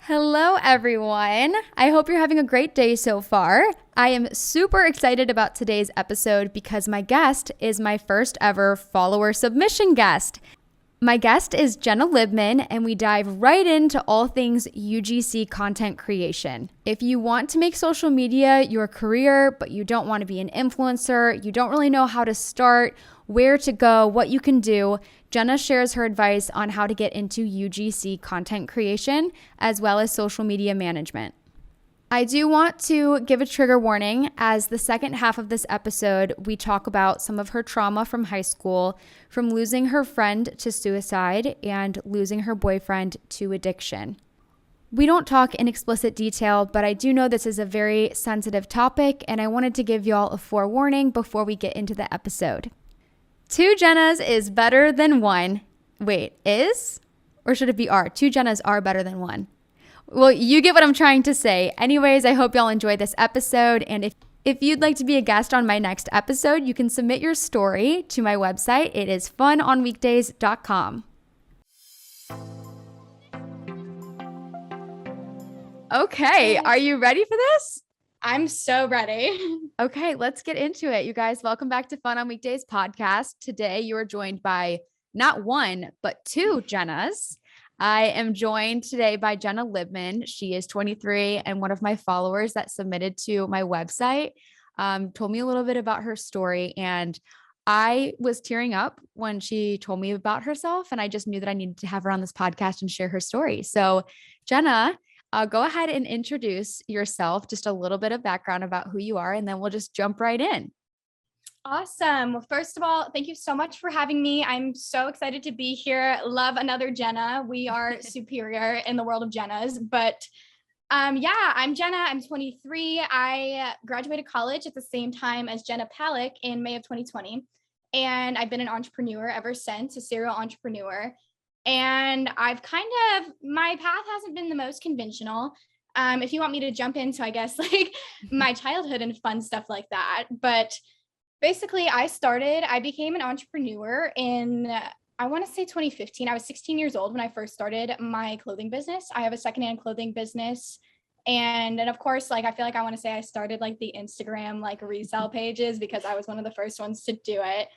Hello, everyone. I hope you're having a great day so far. I am super excited about today's episode because my guest is my first ever follower submission guest. My guest is Jenna Libman, and we dive right into all things UGC content creation. If you want to make social media your career, but you don't want to be an influencer, you don't really know how to start, where to go, what you can do, Jenna shares her advice on how to get into UGC content creation, as well as social media management. I do want to give a trigger warning as the second half of this episode, we talk about some of her trauma from high school, from losing her friend to suicide and losing her boyfriend to addiction. We don't talk in explicit detail, but I do know this is a very sensitive topic, and I wanted to give y'all a forewarning before we get into the episode. Two Jennas is better than one. Wait, is? Or should it be are? Two Jennas are better than one. Well, you get what I'm trying to say. Anyways, I hope y'all enjoy this episode. And if you'd like to be a guest on my next episode, you can submit your story to my website. It is funonweekdays.com. Okay, are you ready for this? I'm so ready. Okay, let's get into it. You guys, welcome back to Fun on Weekdays podcast. Today, you are joined by not one, but two Jennas. I am joined today by Jenna Libman. She is 23 and one of my followers that submitted to my website, told me a little bit about her story. And I was tearing up when she told me about herself. And I just knew that I needed to have her on this podcast and share her story. So Jenna, go ahead and introduce yourself, just a little bit of background about who you are, and then we'll just jump right in. Awesome. Well, first of all, thank you so much for having me. I'm so excited to be here. Love another Jenna. We are superior in the world of Jennas, but I'm Jenna. I'm 23. I graduated college at the same time as Jenna Palick in May of 2020. And I've been an entrepreneur ever since, a serial entrepreneur. And my path hasn't been the most conventional. If you want me to jump into, I guess, like my childhood and fun stuff like that. But basically, I became an entrepreneur in, I want to say 2015. I was 16 years old when I first started my clothing business. I have a secondhand clothing business. And of course, I feel like I want to say I started the Instagram, resale pages because I was one of the first ones to do it.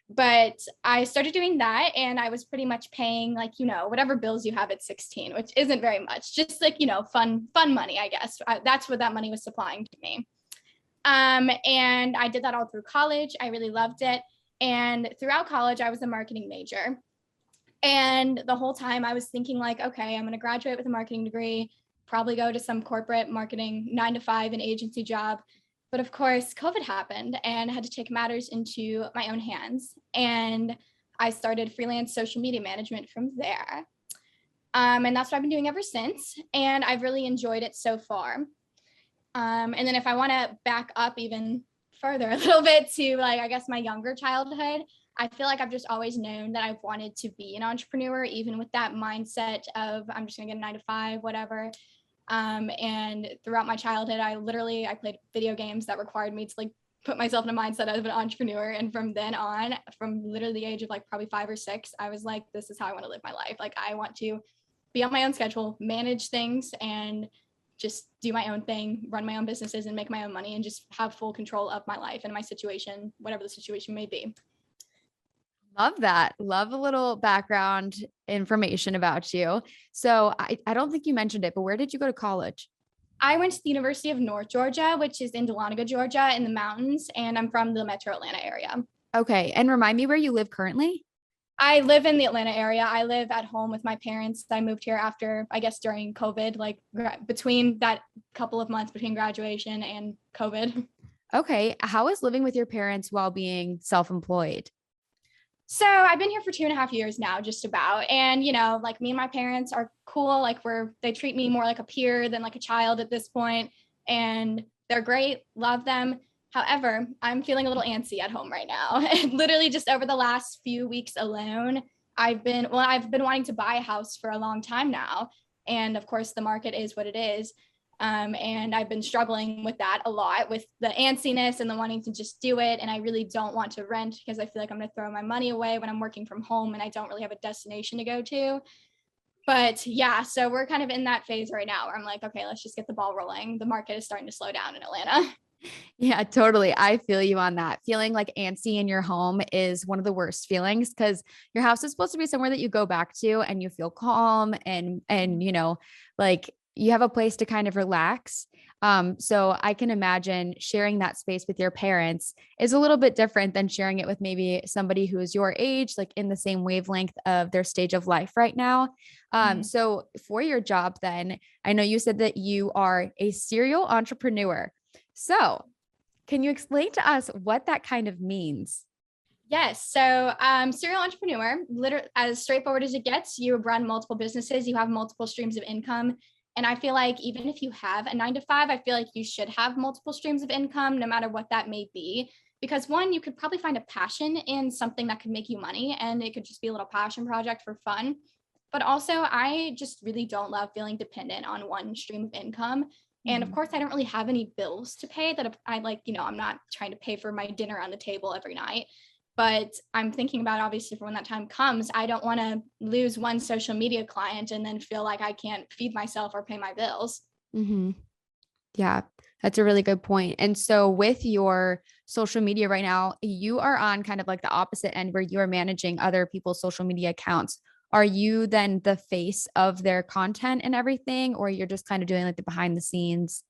But I started doing that and I was pretty much paying whatever bills you have at 16, which isn't very much, just fun money, I guess. That's what that money was supplying to me. And I did that all through college. I really loved it. And throughout college, I was a marketing major. And the whole time I was thinking okay, I'm going to graduate with a marketing degree, probably go to some corporate marketing 9-to-5 an agency job. But of course, COVID happened and I had to take matters into my own hands. And I started freelance social media management from there. And that's what I've been doing ever since. And I've really enjoyed it so far. And then if I want to back up even further a little bit to I guess my younger childhood, I feel like I've just always known that I've wanted to be an entrepreneur, even with that mindset of I'm just gonna get a 9-to-5, whatever. And throughout my childhood, I played video games that required me to put myself in a mindset of an entrepreneur. And from then on, from literally the age of probably 5 or 6, I was like, this is how I want to live my life. I want to be on my own schedule, manage things, and just do my own thing, run my own businesses and make my own money and just have full control of my life and my situation, whatever the situation may be. Love that. Love a little background information about you. So I don't think you mentioned it, but where did you go to college? I went to the University of North Georgia, which is in Dahlonega, Georgia in the mountains. And I'm from the metro Atlanta area. Okay. And remind me where you live currently? I live in the Atlanta area. I live at home with my parents. I moved here after, I guess, during COVID, between that couple of months between graduation and COVID. Okay. How is living with your parents while being self-employed? So I've been here for 2.5 years now, just about. And, me and my parents are cool. They treat me more like a peer than a child at this point. And they're great. Love them. However, I'm feeling a little antsy at home right now. Literally just over the last few weeks alone, I've been wanting to buy a house for a long time now. And of course, the market is what it is. And I've been struggling with that a lot, with the antsiness and the wanting to just do it. And I really don't want to rent because I feel like I'm going to throw my money away when I'm working from home and I don't really have a destination to go to. But yeah, so we're kind of in that phase right now where I'm like, okay, let's just get the ball rolling. The market is starting to slow down in Atlanta. Yeah, totally. I feel you on that. Feeling like antsy in your home is one of the worst feelings because your house is supposed to be somewhere that you go back to and you feel calm and like you have a place to kind of relax. So I can imagine sharing that space with your parents is a little bit different than sharing it with maybe somebody who is your age, like in the same wavelength of their stage of life right now. Mhm. So for your job, then I know you said that you are a serial entrepreneur. So can you explain to us what that kind of means? Yes. So, serial entrepreneur, literally as straightforward as it gets, you run multiple businesses, you have multiple streams of income. And I feel like even if you have a 9 to 5, I feel like you should have multiple streams of income, no matter what that may be. Because one, you could probably find a passion in something that could make you money, and it could just be a little passion project for fun. But also, I just really don't love feeling dependent on one stream of income. And of Mhm. course, I don't really have any bills to pay that I like, I'm not trying to pay for my dinner on the table every night. But I'm thinking about, obviously, for when that time comes, I don't want to lose one social media client and then feel like I can't feed myself or pay my bills. Mhm. Yeah, that's a really good point. And so with your social media right now, you are on kind of like the opposite end where you are managing other people's social media accounts. Are you then the face of their content and everything, or you're just kind of doing like the behind the scenes?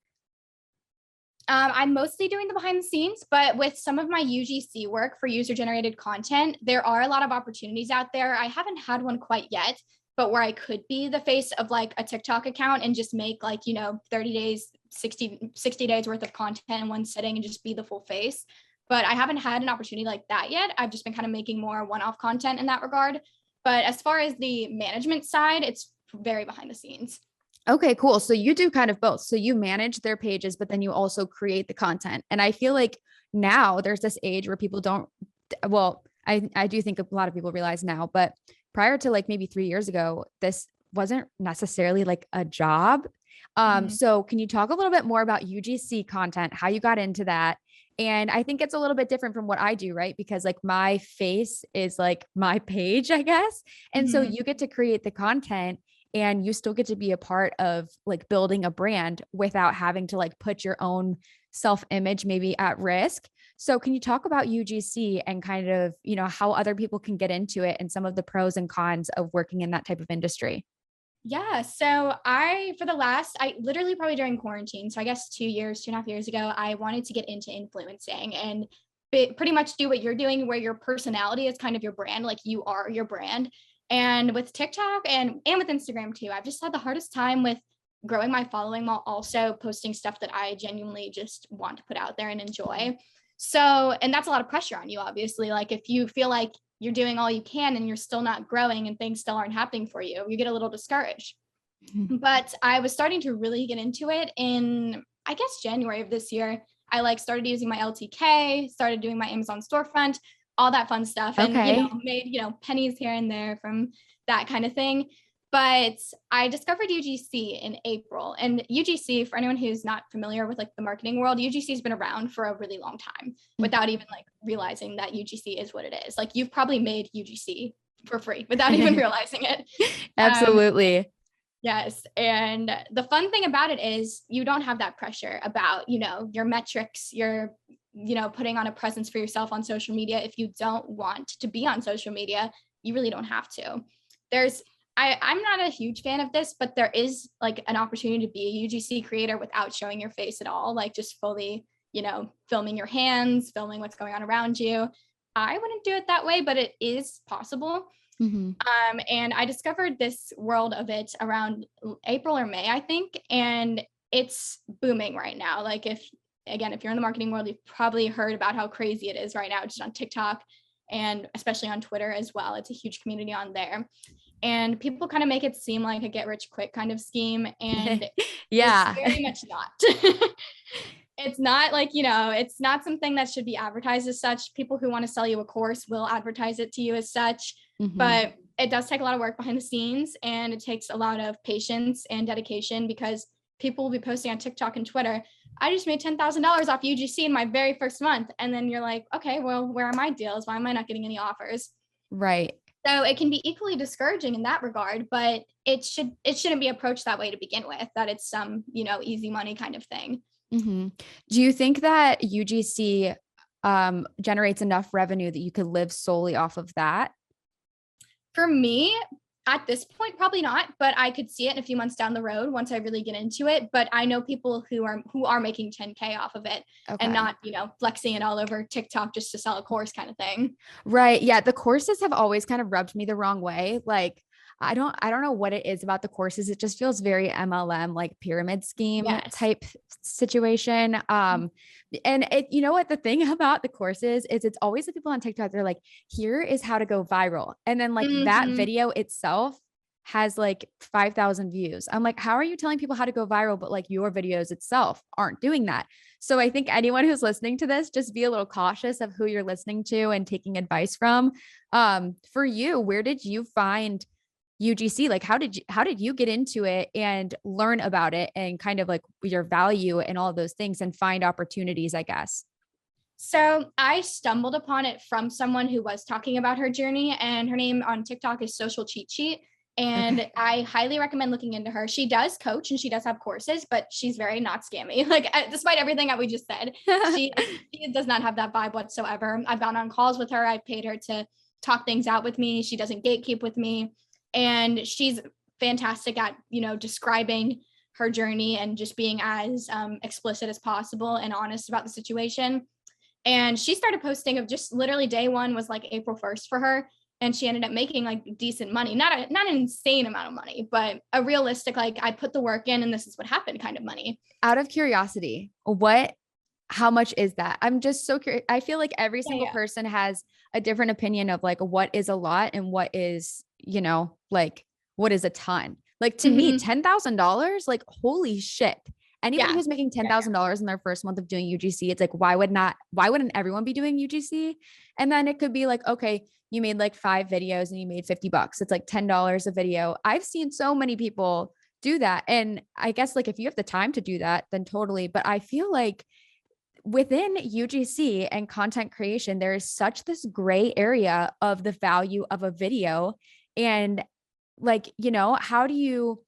I'm mostly doing the behind the scenes, but with some of my UGC work for user generated content, there are a lot of opportunities out there. I haven't had one quite yet, but where I could be the face of like a TikTok account and just make like, 30 days, 60 days worth of content in one sitting and just be the full face. But I haven't had an opportunity like that yet. I've just been kind of making more one-off content in that regard. But as far as the management side, it's very behind the scenes. Okay, cool. So you do kind of both. So you manage their pages, but then you also create the content. And I feel like now there's this age where people don't, well, I do think a lot of people realize now, but prior to like maybe 3 years ago, this wasn't necessarily like a job. Mhm. So can you talk a little bit more about UGC content, how you got into that? And I think it's a little bit different from what I do, right? Because like my face is like my page, I guess. And so Mhm. you get to create the content and you still get to be a part of like building a brand without having to like put your own self-image maybe at risk. So can you talk about UGC and kind of, how other people can get into it and some of the pros and cons of working in that type of industry? Yeah. So I literally probably during quarantine, so I guess 2 years, 2.5 years ago, I wanted to get into influencing and pretty much do what you're doing, where your personality is kind of your brand, like you are your brand. And with TikTok and with Instagram too, I've just had the hardest time with growing my following while also posting stuff that I genuinely just want to put out there and enjoy. So, and that's a lot of pressure on you, obviously. Like if you feel like you're doing all you can and you're still not growing and things still aren't happening for you, you get a little discouraged. Mhm. But I was starting to really get into it in, I guess, January of this year. I like started using my LTK, started doing my Amazon storefront, all that fun stuff, and Okay. made pennies here and there from that kind of thing. But I discovered UGC in April, and UGC, for anyone who's not familiar with like the marketing world, UGC has been around for a really long time without even like realizing that UGC is what it is. Like you've probably made UGC for free without even realizing it. Um, Absolutely. Yes. And the fun thing about it is you don't have that pressure about, your metrics, your, putting on a presence for yourself on social media. If you don't want to be on social media, you really don't have to. There's, I'm not a huge fan of this, but there is like an opportunity to be a UGC creator without showing your face at all, like just fully, filming your hands, filming what's going on around you. I wouldn't do it that way, but it is possible. Mhm. And I discovered this world of it around April or May, I think, and it's booming right now. Like if you're in the marketing world, you've probably heard about how crazy it is right now, just on TikTok and especially on Twitter as well. It's a huge community on there. And people kind of make it seem like a get rich quick kind of scheme. And it's Yeah. very much not. It's not like, it's not something that should be advertised as such. People who want to sell you a course will advertise it to you as such, Mhm. but it does take a lot of work behind the scenes, and it takes a lot of patience and dedication because people will be posting on TikTok and Twitter. I just made $10,000 off UGC in my very first month. And then you're like, okay, well, where are my deals? Why am I not getting any offers? Right. So it can be equally discouraging in that regard, but it shouldn't be approached that way to begin with, that it's some, easy money kind of thing. Mm-hmm. Do you think that UGC generates enough revenue that you could live solely off of that? For me, at this point, probably not, but I could see it in a few months down the road once I really get into it. But I know people who are making 10K off of it and Okay. not, flexing it all over TikTok just to sell a course kind of thing. Right. Yeah. The courses have always kind of rubbed me the wrong way. Like, I don't know what it is about the courses. It just feels very MLM, like pyramid scheme Yes. type situation. And you know what the thing about the courses is it's always the people on TikTok, they're like, here is how to go viral. And then like that Mm-hmm. video itself has like 5,000 views. I'm like, how are you telling people how to go viral, but like your videos itself aren't doing that? So I think anyone who's listening to this, just be a little cautious of who you're listening to and taking advice from. For you, where did you find UGC? Like, how did you get into it and learn about it and kind of like your value and all of those things and find opportunities, I guess? So I stumbled upon it from someone who was talking about her journey, and her name on TikTok is Social Cheat Sheet. Okay. And I highly recommend looking into her. She does coach and she does have courses, but she's very not scammy. Like, despite everything that we just said, she, she does not have that vibe whatsoever. I've gone on calls with her. I've paid her to talk things out with me. She doesn't gatekeep with me. And she's fantastic at, describing her journey and just being as explicit as possible and honest about the situation. And she started posting of just literally day one was like April 1st for her. And she ended up making like decent money, not an insane amount of money, but a realistic, like I put the work in and this is what happened kind of money. Out of curiosity, how much is that? I'm just so curious. I feel like every Yeah, single yeah. person has a different opinion of like what is a lot and what is, like what is a ton. Like to me, Mm-hmm. $10,000, like holy shit. Anybody Yeah. who's making Yeah. $10,000 in their first month of doing UGC, it's like, why wouldn't everyone be doing UGC? And then it could be like, okay, you made like 5 videos and you made $50. It's like $10 a video. I've seen so many people do that. And I guess like if you have the time to do that, then totally. But I feel like within UGC and content creation, there is such this gray area of the value of a video. And like, how do you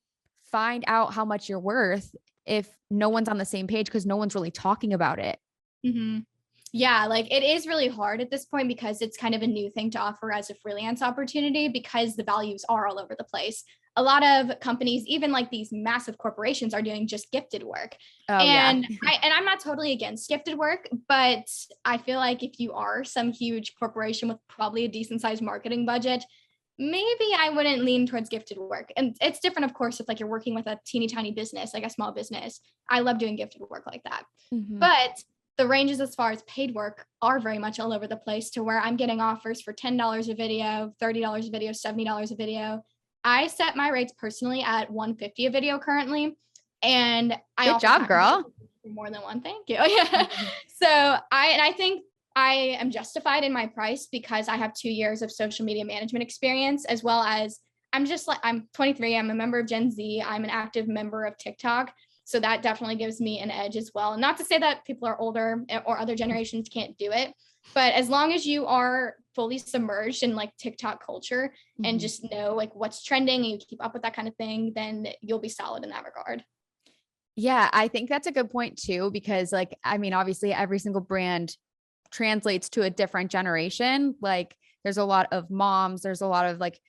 find out how much you're worth if no one's on the same page because no one's really talking about it? Mm-hmm. Yeah, like it is really hard at this point because it's kind of a new thing to offer as a freelance opportunity because the values are all over the place. A lot of companies, even like these massive corporations, are doing just gifted work. Oh yeah. And I'm not totally against gifted work, but I feel like if you are some huge corporation with probably a decent sized marketing budget, maybe I wouldn't lean towards gifted work. And it's different, of course, if like you're working with a teeny tiny business, like a small business. I love doing gifted work like that. Mhm. But the ranges as far as paid work are very much all over the place to where I'm getting offers for $10 a video, $30 a video, $70 a video. I set my rates personally at $150 a video currently. And I Good job, oftentimes girl. for more than one. Thank you. Yeah. So I think I am justified in my price because I have 2 years of social media management experience, as well as I'm 23. I'm a member of Gen Z. I'm an active member of TikTok. So that definitely gives me an edge as well. Not to say that people are older or other generations can't do it, but as long as you are fully submerged in like TikTok culture and Mhm. just know like what's trending and you keep up with that kind of thing, then you'll be solid in that regard. Yeah, I think that's a good point too, because like, I mean, obviously every single brand translates to a different generation. Like there's a lot of moms, there's a lot of like,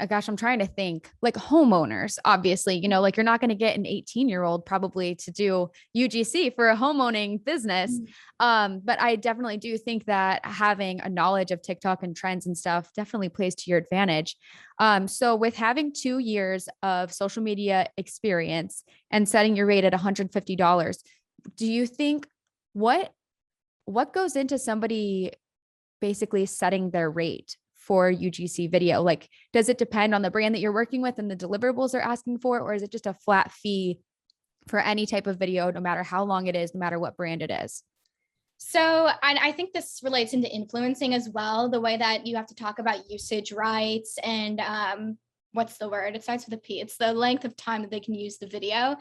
gosh, I'm trying to think like homeowners, obviously, like you're not going to get an 18-year-old probably to do UGC for a homeowning business. But I definitely do think that having a knowledge of TikTok and trends and stuff definitely plays to your advantage. So with having 2 years of social media experience and setting your rate at $150, do you think what what goes into somebody basically setting their rate for UGC video? Like, does it depend on the brand that you're working with and the deliverables they're asking for, or is it just a flat fee for any type of video, no matter how long it is, no matter what brand it is? So, and I think this relates into influencing as well, the way that you have to talk about usage rights and what's the word? It starts with a P. It's the length of time that they can use the video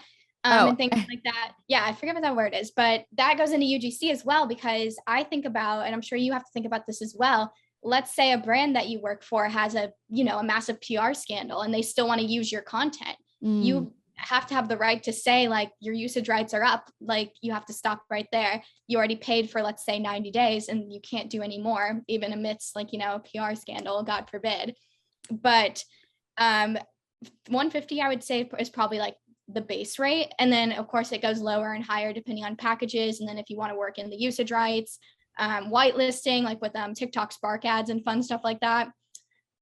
Oh, and things like that. Yeah, I forget what that word is, but that goes into UGC as well because I think about, and I'm sure you have to think about this as well. let's say a brand that you work for has a massive PR scandal and they still want to use your content. You have to have the right to say, like, your usage rights are up. Like, you have to stop right there. You already paid for, let's say, 90 days and you can't do any more, even amidst like, a PR scandal, God forbid. But 150, I would say, is probably like the base rate. And then of course it goes lower and higher depending on packages. And then if you want to work in the usage rights, whitelisting, like with TikTok Spark ads and fun stuff like that.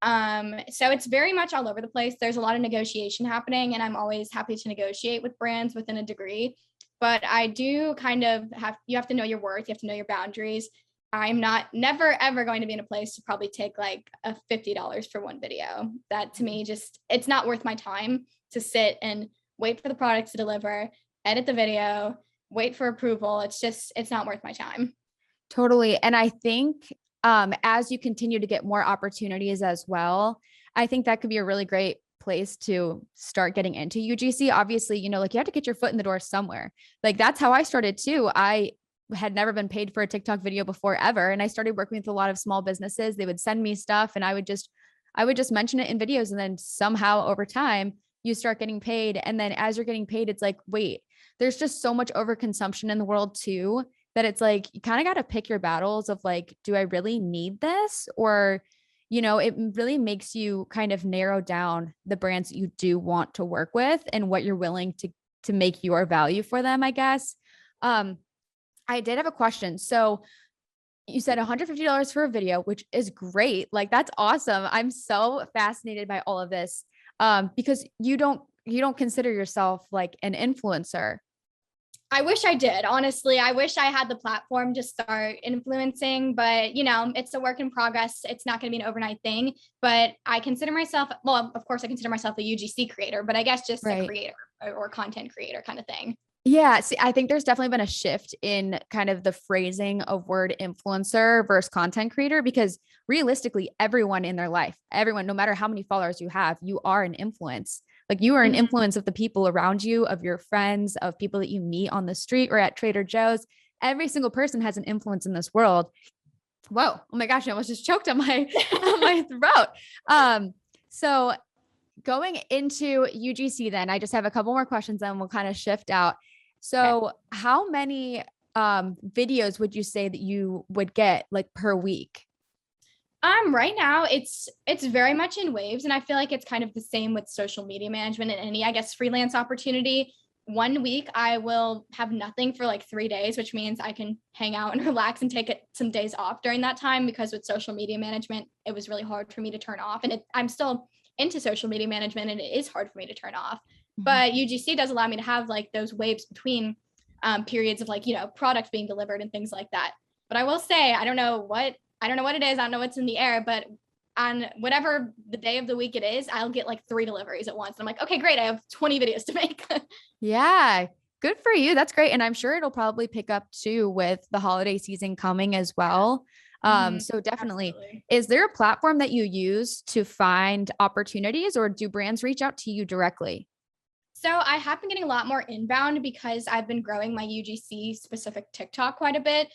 So it's very much all over the place. There's a lot of negotiation happening, and I'm always happy to negotiate with brands within a degree. But I do kind of you have to know your worth, you have to know your boundaries. I'm never ever going to be in a place to probably take like a $50 for one video. That to me, just, it's not worth my time to sit and wait for the product to deliver, edit the video, wait for approval. It's not worth my time. Totally. And I think as you continue to get more opportunities as well, I think that could be a really great place to start getting into UGC. Obviously, like you have to get your foot in the door somewhere. Like that's how I started too. I had never been paid for a TikTok video before ever. And I started working with a lot of small businesses. They would send me stuff and I would just mention it in videos. And then somehow over time you start getting paid. And then as you're getting paid, it's like, wait, there's just so much overconsumption in the world too, that it's like, you kind of got to pick your battles of like, do I really need this? Or, it really makes you kind of narrow down the brands that you do want to work with and what you're willing to make your value for them, I guess. I did have a question. So you said $150 for a video, which is great. Like, that's awesome. I'm so fascinated by all of this. Because you don't consider yourself like an influencer. I wish I did. Honestly, I wish I had the platform to start influencing, but it's a work in progress. It's not going to be an overnight thing, but I consider myself, well, of course I consider myself a UGC creator, but I guess just a creator or content creator kind of thing. Yeah. See, I think there's definitely been a shift in kind of the phrasing of word influencer versus content creator, because realistically, everyone in their life, everyone, no matter how many followers you have, you are an influence. Like you are an influence of the people around you, of your friends, of people that you meet on the street or at Trader Joe's. Every single person has an influence in this world. Whoa. Oh my gosh. I almost just choked on my, on my throat. So going into UGC, then I just have a couple more questions and we'll kind of shift out. So how many videos would you say that you would get like per week? Right now it's very much in waves, and I feel like it's kind of the same with social media management and any, I guess, freelance opportunity. 1 week I will have nothing for like 3 days, which means I can hang out and relax and take some days off during that time, because with social media management, it was really hard for me to turn off. And I'm still into social media management and it is hard for me to turn off. But UGC does allow me to have like those waves between periods of like, product being delivered and things like that. But I will say, I don't know what it is. I don't know what's in the air, but on whatever the day of the week it is, I'll get like 3 deliveries at once. And I'm like, okay, great. I have 20 videos to make. Yeah. Good for you. That's great. And I'm sure it'll probably pick up too with the holiday season coming as well. So definitely. Absolutely. Is there a platform that you use to find opportunities, or do brands reach out to you directly? So I have been getting a lot more inbound because I've been growing my UGC specific TikTok quite a bit.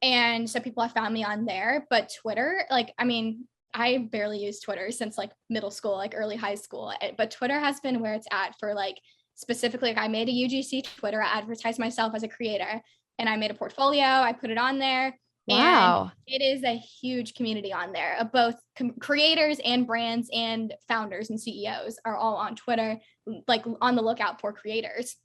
And so people have found me on there. But Twitter, like, I mean, I barely use Twitter since like middle school, like early high school. But Twitter has been where it's at for like, specifically, like I made a UGC Twitter, I advertised myself as a creator, and I made a portfolio, I put it on there. Wow. And it is a huge community on there of both creators and brands, and founders and CEOs are all on Twitter, like on the lookout for creators.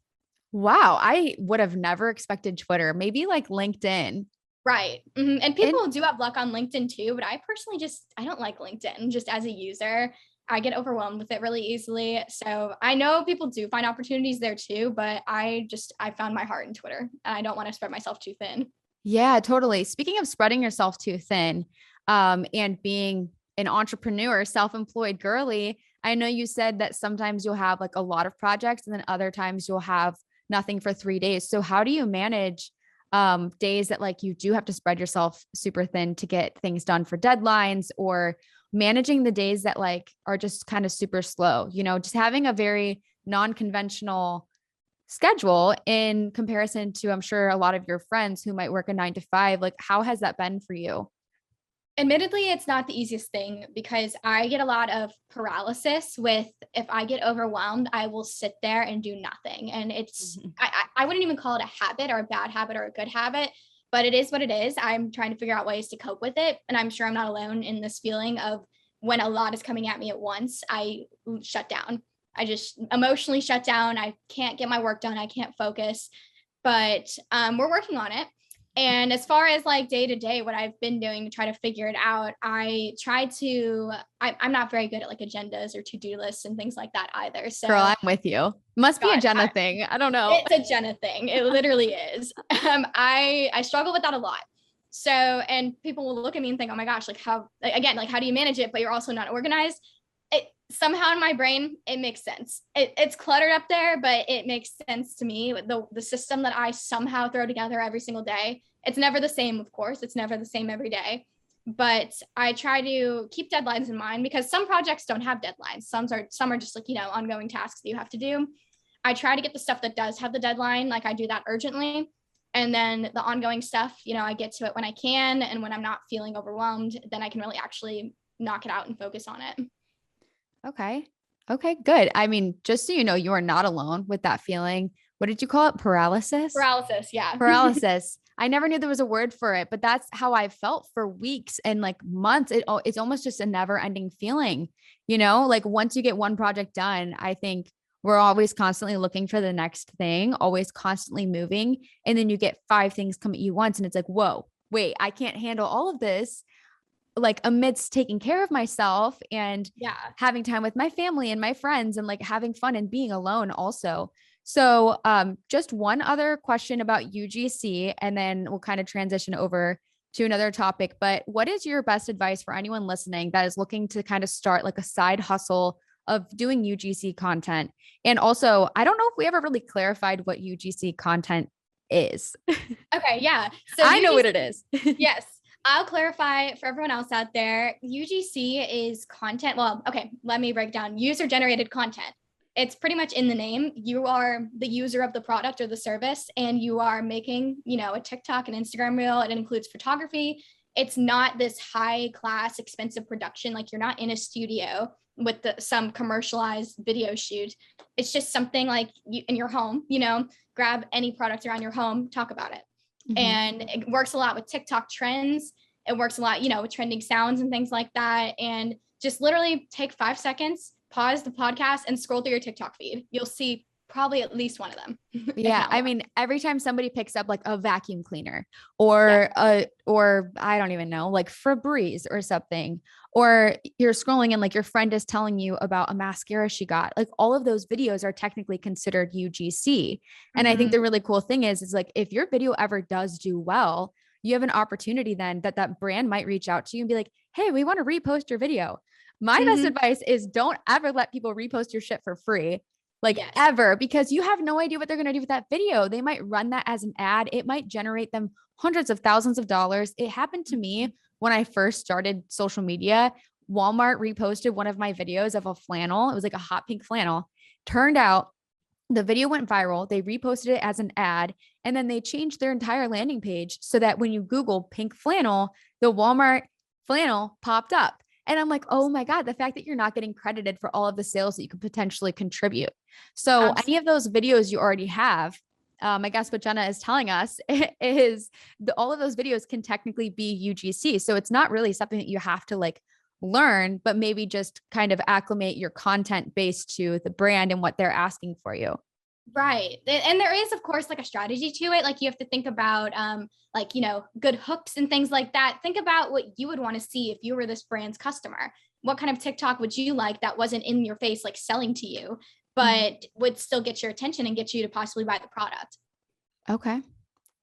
Wow. I would have never expected Twitter, maybe like LinkedIn. Right. And people do have luck on LinkedIn too, but I personally I don't like LinkedIn just as a user. I get overwhelmed with it really easily. So I know people do find opportunities there too, but I found my heart in Twitter, and I don't want to spread myself too thin. Yeah, totally. Speaking of spreading yourself too thin, and being an entrepreneur, self-employed girly, I know you said that sometimes you'll have like a lot of projects and then other times you'll have nothing for 3 days. So how do you manage days that like you do have to spread yourself super thin to get things done for deadlines, or managing the days that like are just kind of super slow, just having a very non-conventional schedule in comparison to, I'm sure, a lot of your friends who might work a 9 to 5. Like, how has that been for you? Admittedly, it's not the easiest thing because I get a lot of paralysis with if I get overwhelmed, I will sit there and do nothing. And it's, Mhm. I wouldn't even call it a habit or a bad habit or a good habit, but it is what it is. I'm trying to figure out ways to cope with it. And I'm sure I'm not alone in this feeling of when a lot is coming at me at once, I shut down. I just emotionally shut down. I can't get my work done. I can't focus, but we're working on it. And as far as like day to day, what I've been doing to try to figure it out, I'm not very good at like agendas or to-do lists and things like that either. So, Girl, I'm with you. Must be a gosh, Jenna thing. I don't know. it's a Jenna thing. It literally is. I struggle with that a lot. So, and people will look at me and think, oh my gosh, like how, again, like how do you manage it? But you're also not organized. It somehow in my brain, it makes sense. It's cluttered up there, but it makes sense to me. The system that I somehow throw together every single day. It's never the same, of course. It's never the same every day. But I try to keep deadlines in mind because some projects don't have deadlines. Some are just like, ongoing tasks that you have to do. I try to get the stuff that does have the deadline, like I do that urgently. And then the ongoing stuff, I get to it when I can. And when I'm not feeling overwhelmed, then I can really actually knock it out and focus on it. Okay. Okay, good. I mean, just so you know, you are not alone with that feeling. What did you call it? Paralysis? Paralysis, yeah. Paralysis. I never knew there was a word for it, but that's how I felt for weeks and like months. It's almost just a never ending feeling, like once you get one project done, I think we're always constantly looking for the next thing, always constantly moving. And then you get 5 things come at you once and it's like, whoa, wait, I can't handle all of this. Like amidst taking care of myself and Yeah. having time with my family and my friends and like having fun and being alone also. So just one other question about UGC, and then we'll kind of transition over to another topic. But what is your best advice for anyone listening that is looking to kind of start like a side hustle of doing UGC content? And also, I don't know if we ever really clarified what UGC content is. Okay, yeah. So I know UGC, what it is. yes. I'll clarify for everyone else out there. UGC is content. Well, okay, let me break down user generated content. It's pretty much in the name. You are the user of the product or the service, and you are making, a TikTok and Instagram reel. It includes photography. It's not this high class, expensive production. Like you're not in a studio with some commercialized video shoot. It's just something like you in your home, grab any product around your home, talk about it. Mhm. And it works a lot with TikTok trends. It works a lot, with trending sounds and things like that. And just literally take 5 seconds, pause the podcast and scroll through your TikTok feed. You'll see probably at least one of them. Yeah. I mean, every time somebody picks up like a vacuum cleaner or or I don't even know, like Febreze or something, or you're scrolling and like your friend is telling you about a mascara she got, like all of those videos are technically considered UGC. And I think the really cool thing is like, if your video ever does do well, you have an opportunity then that brand might reach out to you and be like, hey, we want to repost your video. My best advice is don't ever let people repost your shit for free. Like ever, because you have no idea what they're going to do with that video. They might run that as an ad. It might generate them hundreds of thousands of dollars. It happened to me when I first started social media. Walmart reposted one of my videos of a flannel. It was like a hot pink flannel. Turned out the video went viral. They reposted it as an ad, and then they changed their entire landing page so that when you Google pink flannel, the Walmart flannel popped up. And I'm like, oh my God, the fact that you're not getting credited for all of the sales that you could potentially contribute. So any of those videos you already have, I guess what Jenna is telling us is all of those videos can technically be UGC. So it's not really something that you have to like learn, but maybe just kind of acclimate your content based to the brand and what they're asking for you. Right. And there is, of course, like a strategy to it. Like you have to think about good hooks and things like that. Think about what you would want to see if you were this brand's customer. What kind of TikTok would you like that wasn't in your face, like selling to you, but would still get your attention and get you to possibly buy the product? Okay,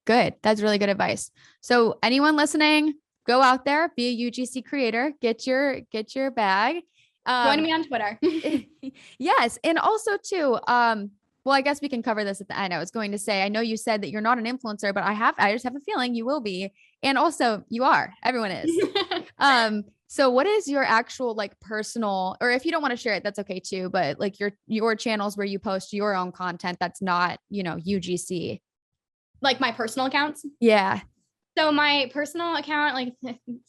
good. That's really good advice. So anyone listening, go out there, be a UGC creator, get your bag. Join me on Twitter. Yes. And also too, well, I guess we can cover this at the end. I was going to say, I know you said that you're not an influencer, but I just have a feeling you will be. And also you are, everyone is. So what is your actual like personal, or if you don't want to share it, that's okay too, but like your channels where you post your own content, that's not, UGC. Like my personal accounts? Yeah. So my personal account, like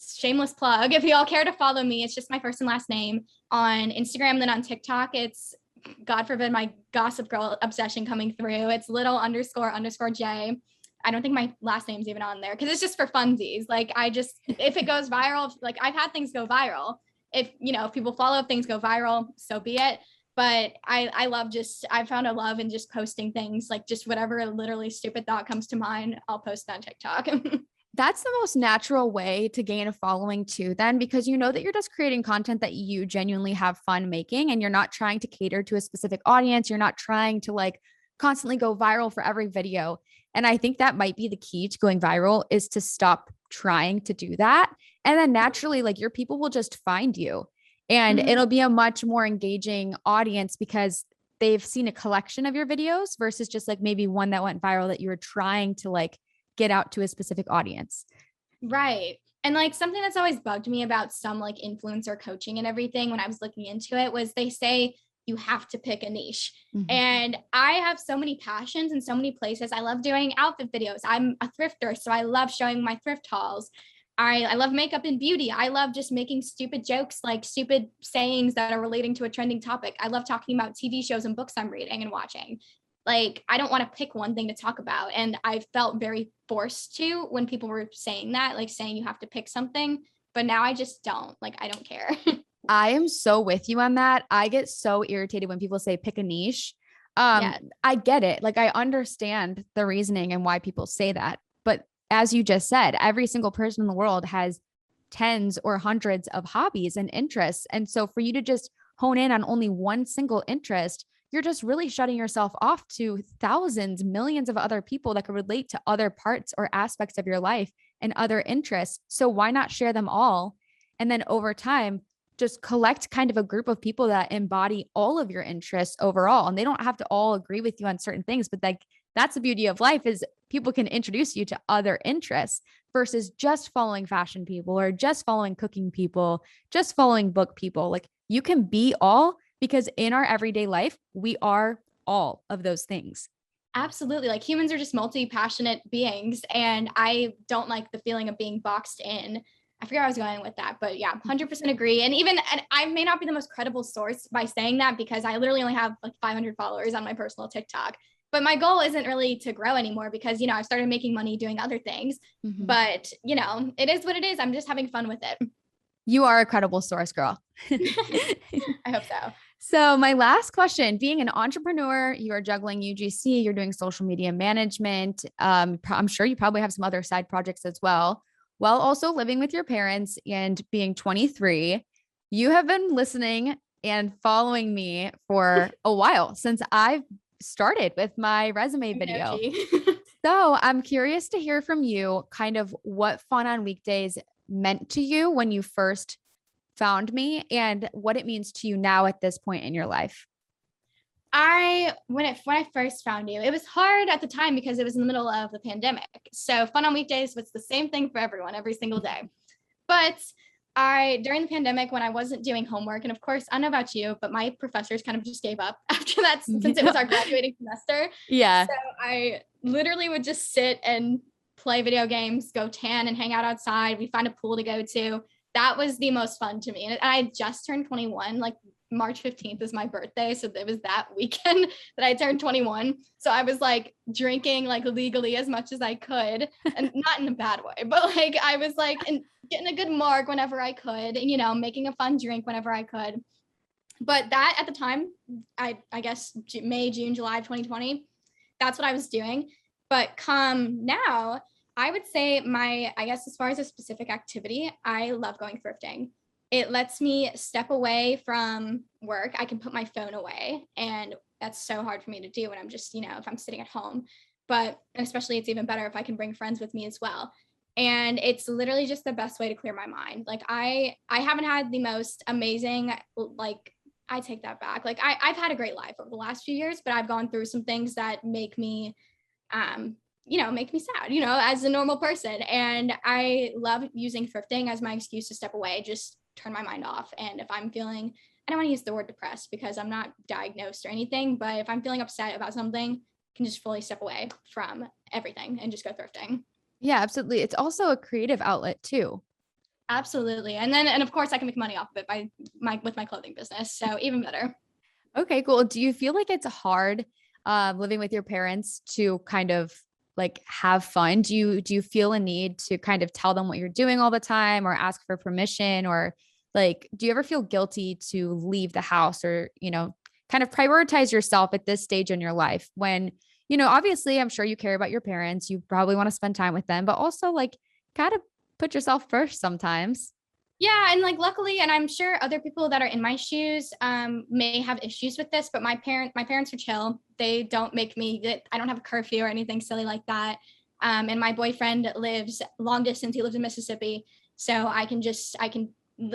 shameless plug, if y'all care to follow me, it's just my first and last name on Instagram. Then on TikTok, it's, God forbid, my gossip girl obsession coming through. It's little__J. I don't think my last name's even on there because it's just for funsies. Like if it goes viral, like I've had things go viral. If people follow, if things go viral, so be it. But I love I found a love in just posting things, like just whatever literally stupid thought comes to mind, I'll post it on TikTok. That's the most natural way to gain a following too, then, because you know that you're just creating content that you genuinely have fun making and you're not trying to cater to a specific audience. You're not trying to like constantly go viral for every video. And I think that might be the key to going viral is to stop trying to do that. And then naturally, like your people will just find you and it'll be a much more engaging audience because they've seen a collection of your videos versus just like maybe one that went viral that you were trying to like get out to a specific audience. Right. And like something that's always bugged me about some like influencer coaching and everything when I was looking into it was they say you have to pick a niche. Mm-hmm. And I have so many passions in so many places. I love doing outfit videos. I'm a thrifter, so I love showing my thrift hauls. I love makeup and beauty. I love just making stupid jokes, like stupid sayings that are relating to a trending topic. I love talking about TV shows and books I'm reading and watching. Like, I don't want to pick one thing to talk about. And I felt very forced to when people were saying that, like saying you have to pick something. But now I just don't. Like, I don't care. I am so with you on that. I get so irritated when people say pick a niche. Yeah. I get it. Like I understand the reasoning and why people say that. But as you just said, every single person in the world has tens or hundreds of hobbies and interests. And so for you to just hone in on only one single interest, you're just really shutting yourself off to thousands, millions of other people that could relate to other parts or aspects of your life and other interests. So why not share them all? And then over time, just collect kind of a group of people that embody all of your interests overall. And they don't have to all agree with you on certain things, but like that's the beauty of life is people can introduce you to other interests versus just following fashion people or just following cooking people, just following book people. Like you can be all because in our everyday life, we are all of those things. Absolutely. Like humans are just multi-passionate beings. And I don't like the feeling of being boxed in. I forget where I was going with that, but yeah, 100% agree. And I may not be the most credible source by saying that because I literally only have like 500 followers on my personal TikTok. But my goal isn't really to grow anymore because, I've started making money doing other things. Mm-hmm. But, it is what it is. I'm just having fun with it. You are a credible source, girl. I hope so. So my last question, being an entrepreneur, you are juggling UGC, you're doing social media management. I'm sure you probably have some other side projects as well, while also living with your parents and being 23. You have been listening and following me for a while since I've started with my resume video. So I'm curious to hear from you kind of what Fun on Weekdays meant to you when you first found me and what it means to you now at this point in your life. When I first found you, it was hard at the time because it was in the middle of the pandemic. So Fun on Weekdays was the same thing for everyone every single day. But during the pandemic, when I wasn't doing homework, and of course, I don't know about you, but my professors kind of just gave up after that since it was our graduating semester. Yeah. So I literally would just sit and play video games, go tan and hang out outside. We'd find a pool to go to. That was the most fun to me. And I just turned 21, like March 15th is my birthday. So it was that weekend that I turned 21. So I was like drinking like legally as much as I could, and not in a bad way, but like I was like getting a good mark whenever I could, and making a fun drink whenever I could. But that at the time, I guess May, June, July of 2020, that's what I was doing. But come now, I would say I guess as far as a specific activity, I love going thrifting. It lets me step away from work. I can put my phone away, and that's so hard for me to do when I'm just, if I'm sitting at home. But especially it's even better if I can bring friends with me as well. And it's literally just the best way to clear my mind. Like I haven't had the most amazing, like I take that back. Like I've had a great life over the last few years, but I've gone through some things that make me make me sad, as a normal person. And I love using thrifting as my excuse to step away, just turn my mind off. And if I'm feeling, I don't want to use the word depressed because I'm not diagnosed or anything, but if I'm feeling upset about something, I can just fully step away from everything and just go thrifting. Yeah, absolutely. It's also a creative outlet too. Absolutely. And of course I can make money off of it with my clothing business. So even better. Okay, cool. Do you feel like it's hard living with your parents to kind of like have fun? Do you feel a need to kind of tell them what you're doing all the time or ask for permission, or like do you ever feel guilty to leave the house, or, kind of prioritize yourself at this stage in your life when, obviously I'm sure you care about your parents, you probably want to spend time with them, but also like kind of put yourself first sometimes. Yeah, and like luckily, and I'm sure other people that are in my shoes may have issues with this, but my parents are chill. They don't make me. I don't have a curfew or anything silly like that. And my boyfriend lives long distance. He lives in Mississippi, so I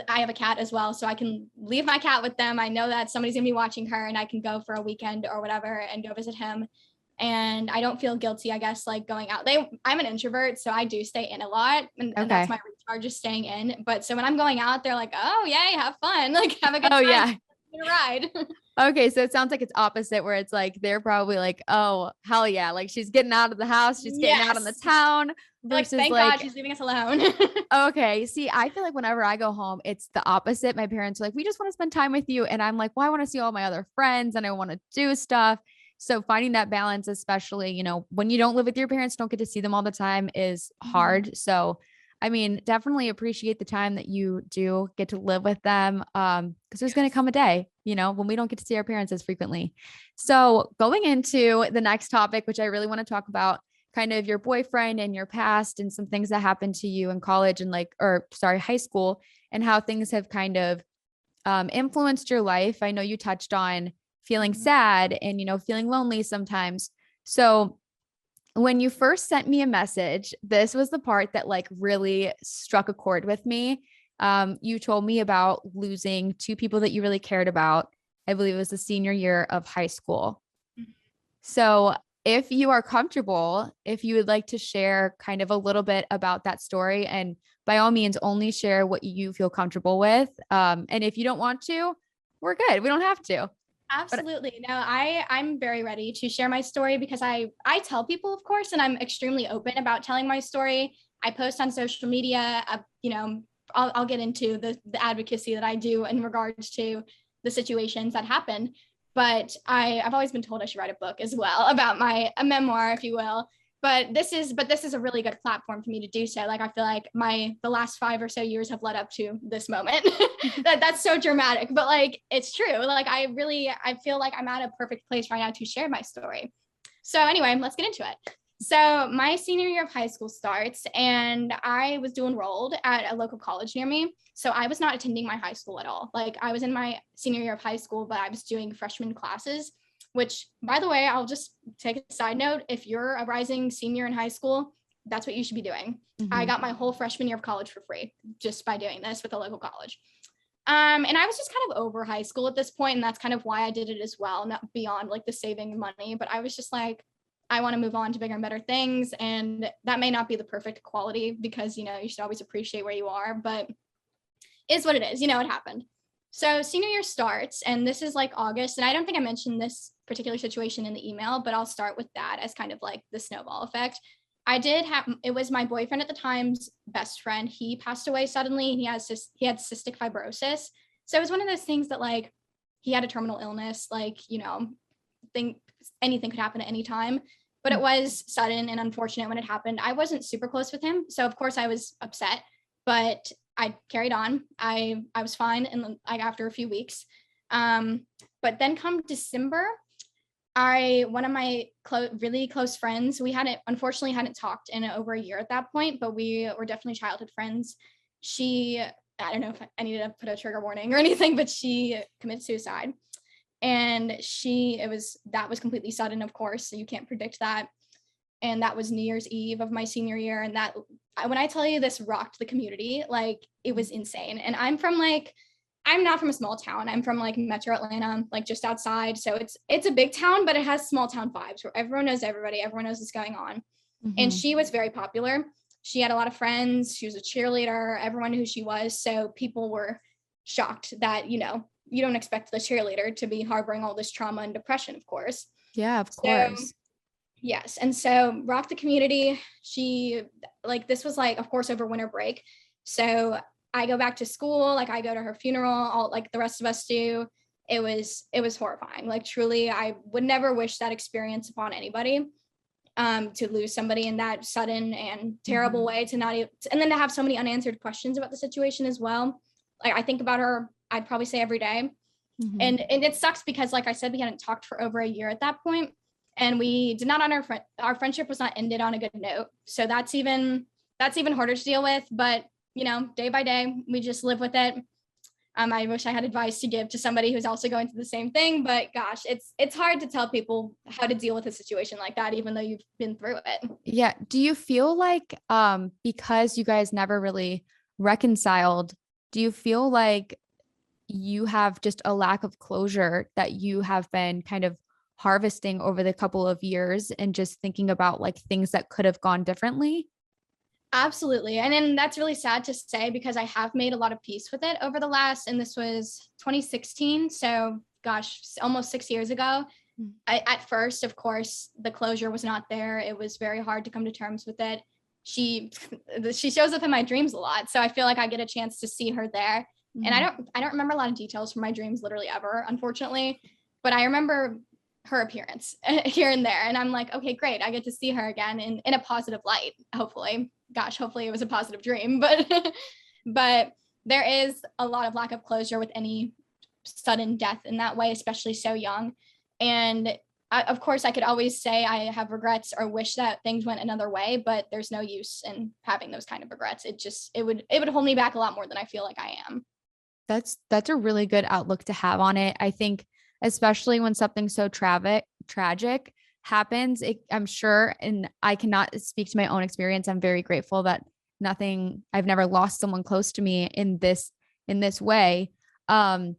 have a cat as well, so I can leave my cat with them. I know that somebody's gonna be watching her, and I can go for a weekend or whatever and go visit him. And I don't feel guilty, I guess, like going out. I'm an introvert, so I do stay in a lot, and that's Okay. my recharge, just staying in. But so when I'm going out, they're like, "Oh, yay, have fun, like have a good Oh time, yeah. get a ride." Okay, so it sounds like it's opposite, where it's like they're probably like, "Oh, hell yeah, like she's getting out of the house, she's getting out on the Yes, town," they're like, versus "Thank God like, she's leaving us alone." okay, see, I feel like whenever I go home, it's the opposite. My parents are like, "We just want to spend time with you." And I'm like, "Well, I want to see all my other friends and I want to do stuff." So finding that balance, especially, when you don't live with your parents, don't get to see them all the time, is Mhm. hard. So, I mean, definitely appreciate the time that you do get to live with them. Because there's going to Yes. come a day, when we don't get to see our parents as frequently. So going into the next topic, which I really want to talk about, kind of your boyfriend and your past and some things that happened to you in college and high school, and how things have kind of influenced your life. I know you touched on feeling Mhm. sad and, feeling lonely sometimes. So when you first sent me a message, this was the part that like really struck a chord with me. You told me about losing two people that you really cared about. I believe it was the senior year of high school. So, if you are comfortable, if you would like to share kind of a little bit about that story, and by all means, only share what you feel comfortable with. And if you don't want to, we're good. We don't have to. But Absolutely. No, I'm very ready to share my story because I tell people, of course, and I'm extremely open about telling my story. I post on social media. I'll get into the advocacy that I do in regards to the situations that happen. But I've always been told I should write a book as well about a memoir, if you will. But this is a really good platform for me to do so. Like I feel like the last 5 or so years have led up to this moment. That's so dramatic, but like it's true. Like I feel like I'm at a perfect place right now to share my story. So anyway, let's get into it. So my senior year of high school starts, and I was dual enrolled at a local college near me. So I was not attending my high school at all. Like I was in my senior year of high school, but I was doing freshman classes, which by the way, I'll just take a side note. If you're a rising senior in high school, that's what you should be doing. I Mhm. got my whole freshman year of college for free just by doing this with a local college. And I was just kind of over high school at this point, and that's kind of why I did it as well, not beyond like the saving money, but I was just like, I want to move on to bigger and better things. And that may not be the perfect quality because, you should always appreciate where you are, but is what it is. It happened. So senior year starts, and this is like August. And I don't think I mentioned this particular situation in the email, but I'll start with that as kind of like the snowball effect. It was my boyfriend at the time's best friend. He passed away suddenly. He had cystic fibrosis. So it was one of those things that like he had a terminal illness, like, think anything could happen at any time. But it was sudden and unfortunate when it happened. I wasn't super close with him, so of course I was upset, but I carried on. I was fine, and like after a few weeks, but then come December, one of my really close friends, we hadn't unfortunately hadn't talked in over a year at that point, but we were definitely childhood friends. I don't know if I needed to put a trigger warning or anything, but she committed suicide. And that was completely sudden, of course, so you can't predict that. And that was New Year's Eve of my senior year. And when I tell you this rocked the community, like it was insane. And I'm not from a small town. I'm from like Metro Atlanta, like just outside. So it's a big town, but it has small town vibes where everyone knows everybody, everyone knows what's going on. And Mhm. she was very popular. She had a lot of friends. She was a cheerleader. Everyone knew who she was. So people were shocked that, you don't expect the cheerleader to be harboring all this trauma and depression, of course. Yeah, of So course. Yes. And so Rock the Community, this was like, of course, over winter break. So I go back to school, like I go to her funeral, all like the rest of us do. It was horrifying. Like truly, I would never wish that experience upon anybody. To lose somebody in that sudden and terrible way, to not even, and then to have so many unanswered questions about the situation as well. Like I think about her, I'd probably say every day. And it sucks because, like I said, we hadn't talked for over a year at that point, and we did not on our friendship was not ended on a good note. So that's even harder to deal with. But day by day, we just live with it. I wish I had advice to give to somebody who's also going through the same thing, but gosh, it's hard to tell people how to deal with a situation like that, even though you've been through it. Yeah. Do you feel like, because you guys never really reconciled, do you feel like you have just a lack of closure that you have been kind of harvesting over the couple of years and just thinking about like things that could have gone differently? Absolutely. And then that's really sad to say because I have made a lot of peace with it over the last, and this was 2016. So gosh, almost 6 years ago. At first, of course, the closure was not there. It was very hard to come to terms with it. She shows up in my dreams a lot. So I feel like I get a chance to see her there. And I don't remember a lot of details from my dreams literally ever, unfortunately, but I remember her appearance here and there. And I'm like, okay, great. I get to see her again in a positive light, hopefully. Gosh, hopefully it was a positive dream, but there is a lot of lack of closure with any sudden death in that way, especially so young. And of course, I could always say I have regrets or wish that things went another way, but there's no use in having those kind of regrets. It would hold me back a lot more than I feel like I am. That's a really good outlook to have on it. I think, especially when something so tragic happens, I'm sure, and I cannot speak to my own experience. I'm very grateful that I've never lost someone close to me in this way. To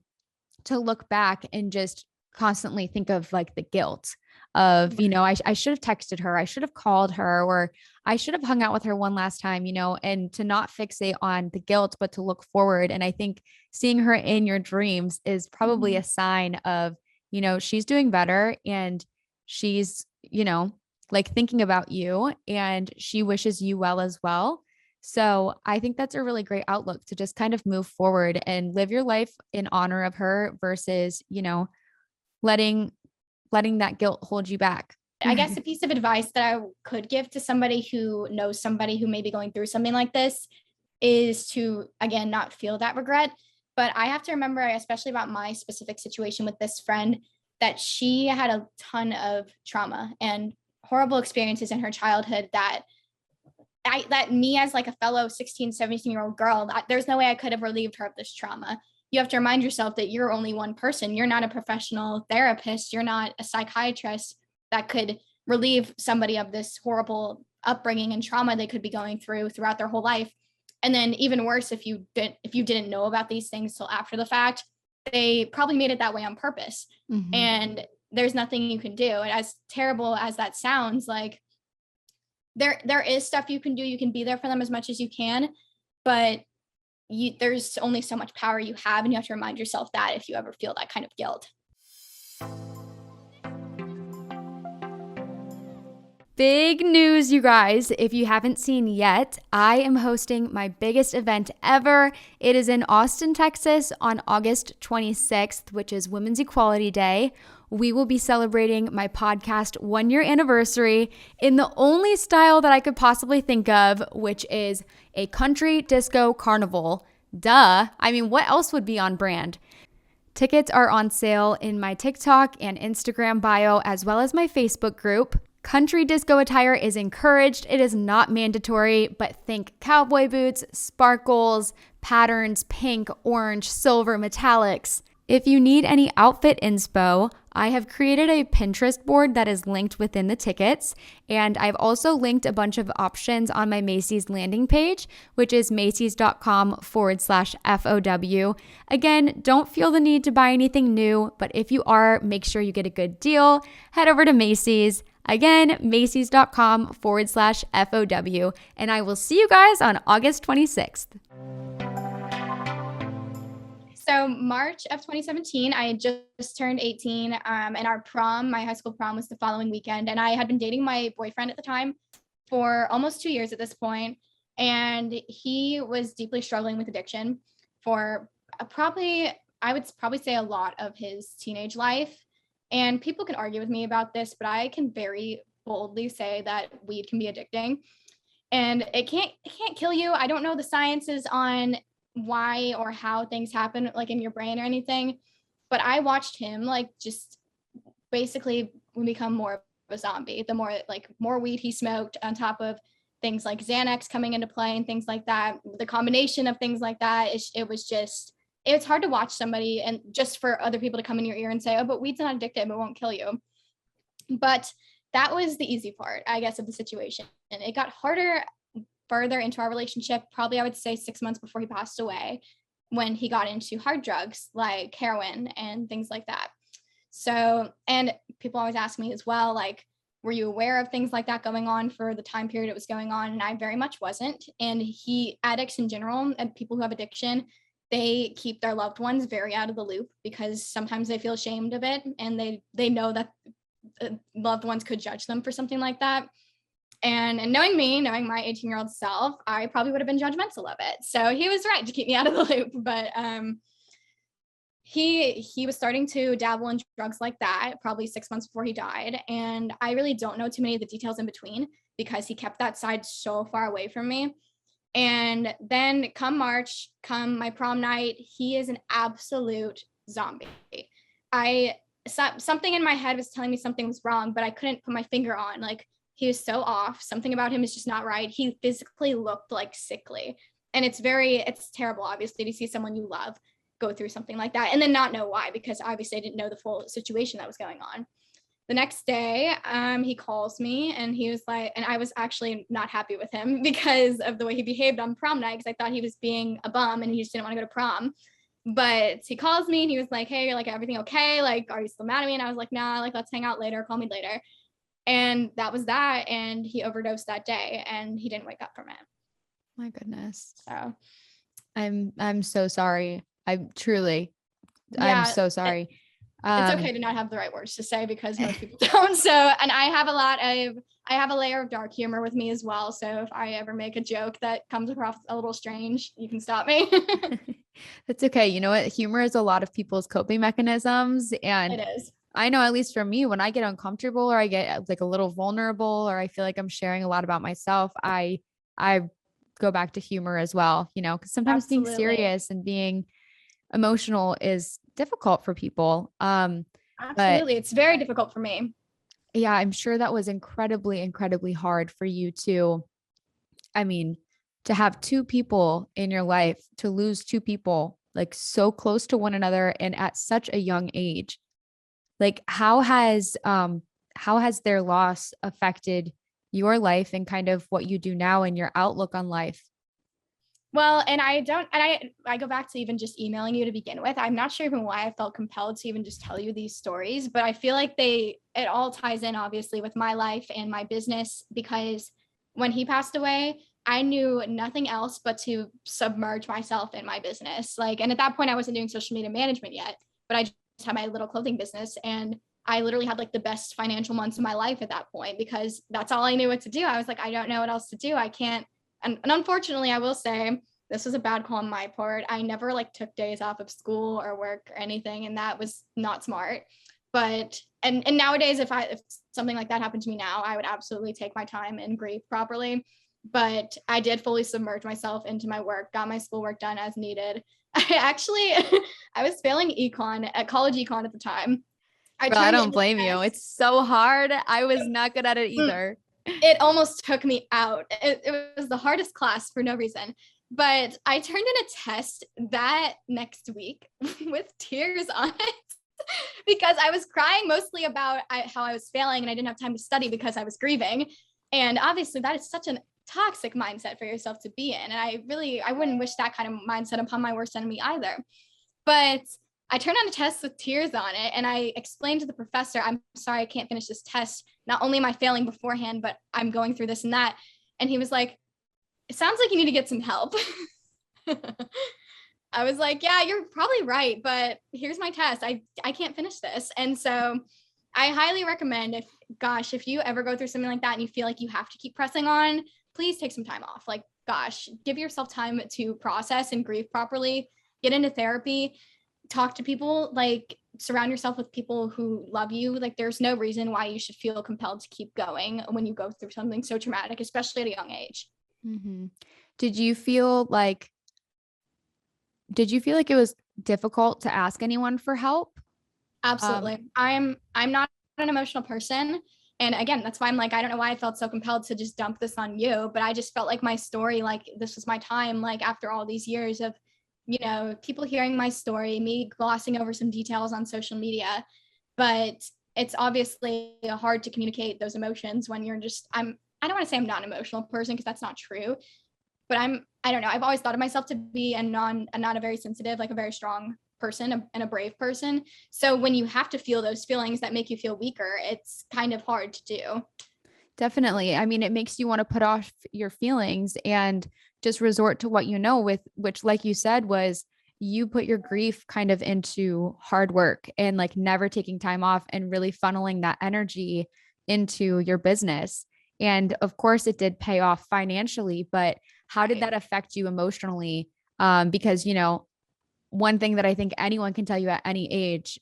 look back and just constantly think of like the guilt of, I should have texted her, I should have called her, or I should have hung out with her one last time, and to not fixate on the guilt, but to look forward. And I think seeing her in your dreams is probably a sign of, she's doing better, and she's, like thinking about you, and she wishes you well as well. So I think that's a really great outlook to just kind of move forward and live your life in honor of her versus, letting that guilt hold you back. I guess a piece of advice that I could give to somebody who knows somebody who may be going through something like this is to, again, not feel that regret. But I have to remember, especially about my specific situation with this friend, that she had a ton of trauma and horrible experiences in her childhood that me as like a fellow 16, 17-year-old girl, there's no way I could have relieved her of this trauma. You have to remind yourself that you're only one person. You're not a professional therapist. You're not a psychiatrist that could relieve somebody of this horrible upbringing and trauma they could be going throughout their whole life. And then even worse, if you didn't know about these things till after the fact, they probably made it that way on purpose. And there's nothing you can do. And as terrible as that sounds, like there is stuff you can do. You can be there for them as much as you can, but there's only so much power you have, and you have to remind yourself that if you ever feel that kind of guilt. Big news, you guys. If you haven't seen yet, I am hosting my biggest event ever. It is in Austin, Texas on August 26th, which is Women's Equality Day. We will be celebrating my podcast 1-year anniversary in the only style that I could possibly think of, which is a country disco carnival. Duh. I mean, what else would be on brand? Tickets are on sale in my TikTok and Instagram bio, as well as my Facebook group. Country disco attire is encouraged. It is not mandatory, but think cowboy boots, sparkles, patterns, pink, orange, silver, metallics. If you need any outfit inspo, I have created a Pinterest board that is linked within the tickets, and I've also linked a bunch of options on my Macy's landing page, which is macys.com/FOW. Again, don't feel the need to buy anything new, but if you are, make sure you get a good deal. Head over to Macy's. Again, macys.com/FOW, and I will see you guys on August 26th. So March of 2017, I had just turned 18, and our prom, my high school prom, was the following weekend. And I had been dating my boyfriend at the time for almost 2 years at this point, and he was deeply struggling with addiction for I would probably say a lot of his teenage life. And people can argue with me about this, but I can very boldly say that weed can be addicting, and it can't kill you. I don't know the sciences on why or how things happen like in your brain or anything, but I watched him like just basically become more of a zombie the more weed he smoked, on top of things like Xanax coming into play and things like that. The combination of things like that, it's hard to watch somebody and just for other people to come in your ear and say, oh, but weed's not addictive, it won't kill you. But that was the easy part, I guess, of the situation. And it got harder further into our relationship, probably I would say 6 months before he passed away, when he got into hard drugs like heroin and things like that. So, and people always ask me as well, like, were you aware of things like that going on for the time period it was going on? And I very much wasn't. And addicts in general and people who have addiction, they keep their loved ones very out of the loop because sometimes they feel ashamed of it, and they know that loved ones could judge them for something like that. And knowing me, knowing my 18-year-old self, I probably would have been judgmental of it. So he was right to keep me out of the loop. But he was starting to dabble in drugs like that probably 6 months before he died. And I really don't know too many of the details in between because he kept that side so far away from me. And then come March, come my prom night, he is an absolute zombie. Something in my head was telling me something was wrong, but I couldn't put my finger on. Like, he was so off. Something about him is just not right. He physically looked like sickly. And it's terrible, obviously, to see someone you love go through something like that and then not know why, because obviously I didn't know the full situation that was going on. The next day, he calls me and he was like, and I was actually not happy with him because of the way he behaved on prom night, because I thought he was being a bum and he just didn't want to go to prom. But he calls me and he was like, hey, like, everything okay? Like, are you still mad at me? And I was like, nah, like, let's hang out later. Call me later. And that was that. And he overdosed that day and he didn't wake up from it. My goodness. So I'm so sorry. I'm so sorry. It's okay to not have the right words to say because most people don't. So, and I have a layer of dark humor with me as well. So if I ever make a joke that comes across a little strange, you can stop me. That's okay. You know what? Humor is a lot of people's coping mechanisms. And It is. I know, at least for me, when I get uncomfortable or I get like a little vulnerable or I feel like I'm sharing a lot about myself, I go back to humor as well, because sometimes being serious and being emotional is difficult for people. Absolutely. It's very difficult for me. Yeah, I'm sure that was incredibly, incredibly hard for you to have two people in your life, to lose two people like so close to one another and at such a young age. Like, how has their loss affected your life and kind of what you do now and your outlook on life? Well, and I go back to even just emailing you to begin with. I'm not sure even why I felt compelled to even just tell you these stories, but I feel like it all ties in obviously with my life and my business, because when he passed away, I knew nothing else but to submerge myself in my business. Like, and at that point I wasn't doing social media management yet, but I just had my little clothing business, and I literally had like the best financial months of my life at that point because that's all I knew what to do. I was like, I don't know what else to do. I can't. And unfortunately, I will say this was a bad call on my part. I never like took days off of school or work or anything, and that was not smart. But and nowadays, if something like that happened to me now, I would absolutely take my time and grieve properly. But I did fully submerge myself into my work, got my schoolwork done as needed. I was failing college econ at the time. I don't blame you. It's so hard. I was not good at it either. It almost took me out. It was the hardest class for no reason. But I turned in a test that next week with tears on it because I was crying mostly about how I was failing and I didn't have time to study because I was grieving. And obviously that is such a toxic mindset for yourself to be in. And I wouldn't wish that kind of mindset upon my worst enemy either. But I turned on a test with tears on it, and I explained to the professor, I'm sorry, I can't finish this test. Not only am I failing beforehand, but I'm going through this and that. And he was like, it sounds like you need to get some help. I was like, yeah, you're probably right, but here's my test. I can't finish this. And so I highly recommend if you ever go through something like that and you feel like you have to keep pressing on, please take some time off. Like, gosh, give yourself time to process and grieve properly, get into therapy, talk to people, like surround yourself with people who love you. Like, there's no reason why you should feel compelled to keep going when you go through something so traumatic, especially at a young age. Mm-hmm. Did you feel like it was difficult to ask anyone for help? Um, Absolutely. I'm not an emotional person. And again, that's why I'm like, I don't know why I felt so compelled to just dump this on you, but I just felt like my story, like this was my time, like after all these years of, people hearing my story, me glossing over some details on social media. But it's obviously hard to communicate those emotions when you're just, I don't want to say I'm not an emotional person because that's not true, but I don't know. I've always thought of myself to be not a very sensitive, like a very strong person and a brave person. So when you have to feel those feelings that make you feel weaker, it's kind of hard to do. Definitely. I mean, it makes you want to put off your feelings and just resort to what you know, with which, like you said, was you put your grief kind of into hard work and like never taking time off and really funneling that energy into your business. And of course, it did pay off financially, but how did Right. that affect you emotionally? Because, one thing that I think anyone can tell you at any age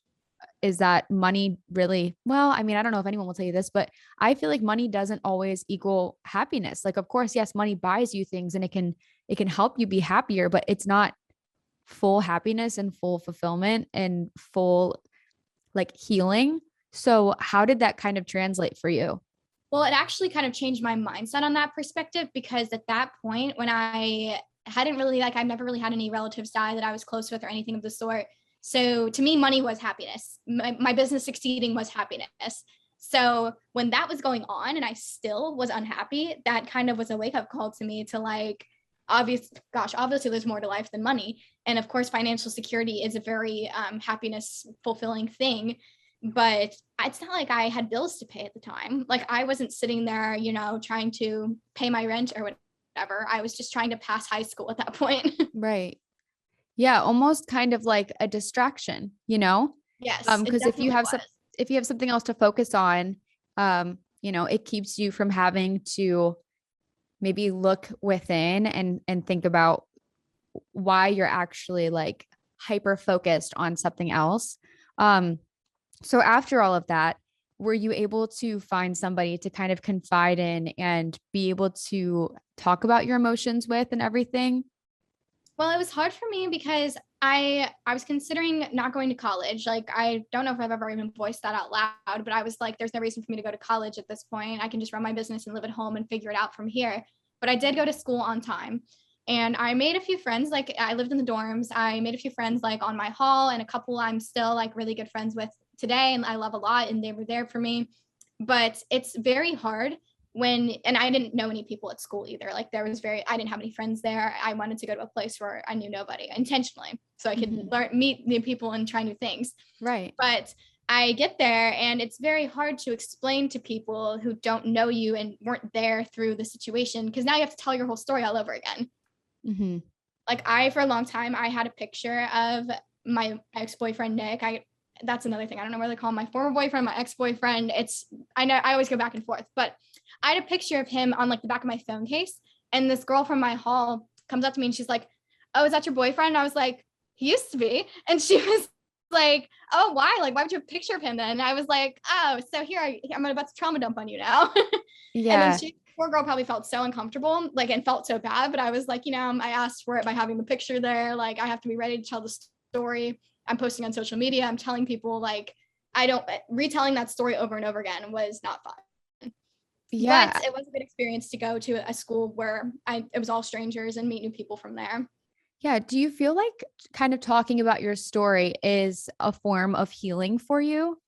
is that money really, well, I mean, I don't know if anyone will tell you this, but I feel like money doesn't always equal happiness. Like, of course, yes, money buys you things and it can help you be happier, but it's not full happiness and full fulfillment and full like healing. So how did that kind of translate for you? Well, it actually kind of changed my mindset on that perspective because at that point, when I hadn't really, like, I've never really had any relatives die that I was close with or anything of the sort. So to me, money was happiness. My business succeeding was happiness. So when that was going on and I still was unhappy, that kind of was a wake up call to me to like, obviously there's more to life than money. And of course, financial security is a very happiness fulfilling thing. But it's not like I had bills to pay at the time. Like I wasn't sitting there, trying to pay my rent or whatever. I was just trying to pass high school at that point. Right. Yeah, almost kind of like a distraction, Yes, it because definitely was. if you have something else to focus on, it keeps you from having to maybe look within and think about why you're actually like hyper focused on something else. Um, so after all of that, were you able to find somebody to kind of confide in and be able to talk about your emotions with and everything? Well, it was hard for me because I was considering not going to college. Like I don't know if I've ever even voiced that out loud, but I was like, there's no reason for me to go to college at this point. I can just run my business and live at home and figure it out from here. But I did go to school on time. And I made a few friends. Like I lived in the dorms. I made a few friends like on my hall and a couple I'm still like really good friends with today. And I love a lot. And they were there for me. But it's very hard and I didn't know any people at school either. Like I didn't have any friends there. I wanted to go to a place where I knew nobody intentionally so I could meet new people and try new things. Right. But I get there and it's very hard to explain to people who don't know you and weren't there through the situation because now you have to tell your whole story all over again. Mm-hmm. Like for a long time, I had a picture of my ex-boyfriend, Nick. That's another thing. I don't know where they call him, my former boyfriend, my ex-boyfriend. I know I always go back and forth, but I had a picture of him on like the back of my phone case. And this girl from my hall comes up to me and she's like, "Oh, is that your boyfriend?" And I was like, "He used to be." And she was like, "Oh, why? Like, why would you have a picture of him then?" And I was like, "Oh, so here I'm about to trauma dump on you now." And then Yeah. poor girl probably felt so uncomfortable, like, and felt so bad. But I was like, I asked for it by having the picture there. Like, I have to be ready to tell the story. I'm posting on social media. I'm telling people, like, retelling that story over and over again was not fun. But Yeah. it was a good experience to go to a school where it was all strangers and meet new people from there. Yeah. Do you feel like kind of talking about your story is a form of healing for you?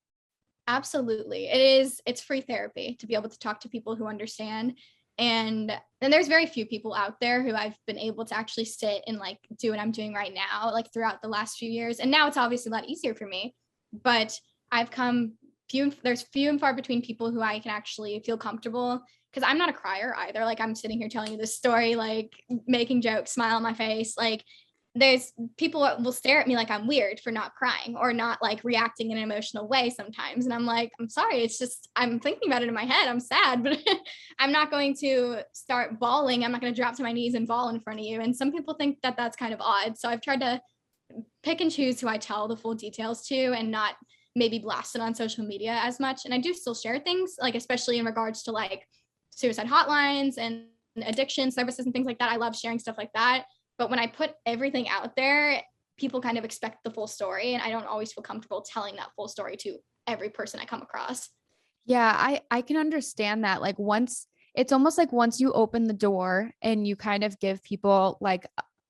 Absolutely. It's free therapy to be able to talk to people who understand. And then there's very few people out there who I've been able to actually sit and like do what I'm doing right now, like throughout the last few years. And now it's obviously a lot easier for me, but there's few and far between people who I can actually feel comfortable because I'm not a crier either. Like I'm sitting here telling you this story, like making jokes, smile on my face. Like there's people will stare at me like I'm weird for not crying or not like reacting in an emotional way sometimes. And I'm like, I'm sorry. It's just, I'm thinking about it in my head. I'm sad, but I'm not going to start bawling. I'm not going to drop to my knees and bawl in front of you. And some people think that that's kind of odd. So I've tried to pick and choose who I tell the full details to and not maybe blast it on social media as much. And I do still share things, like especially in regards to like suicide hotlines and addiction services and things like that. I love sharing stuff like that. But when I put everything out there, people kind of expect the full story. And I don't always feel comfortable telling that full story to every person I come across. Yeah, I can understand that. Like once it's almost like once you open the door and you kind of give people like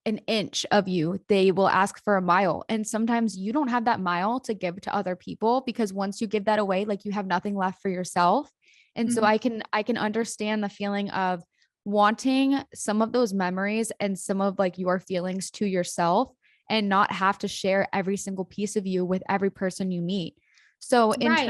an inch of you, they will ask for a mile. And sometimes you don't have that mile to give to other people because once you give that away, like you have nothing left for yourself. And so Mhm. I can understand the feeling of wanting some of those memories and some of like your feelings to yourself and not have to share every single piece of you with every person you meet. So Right.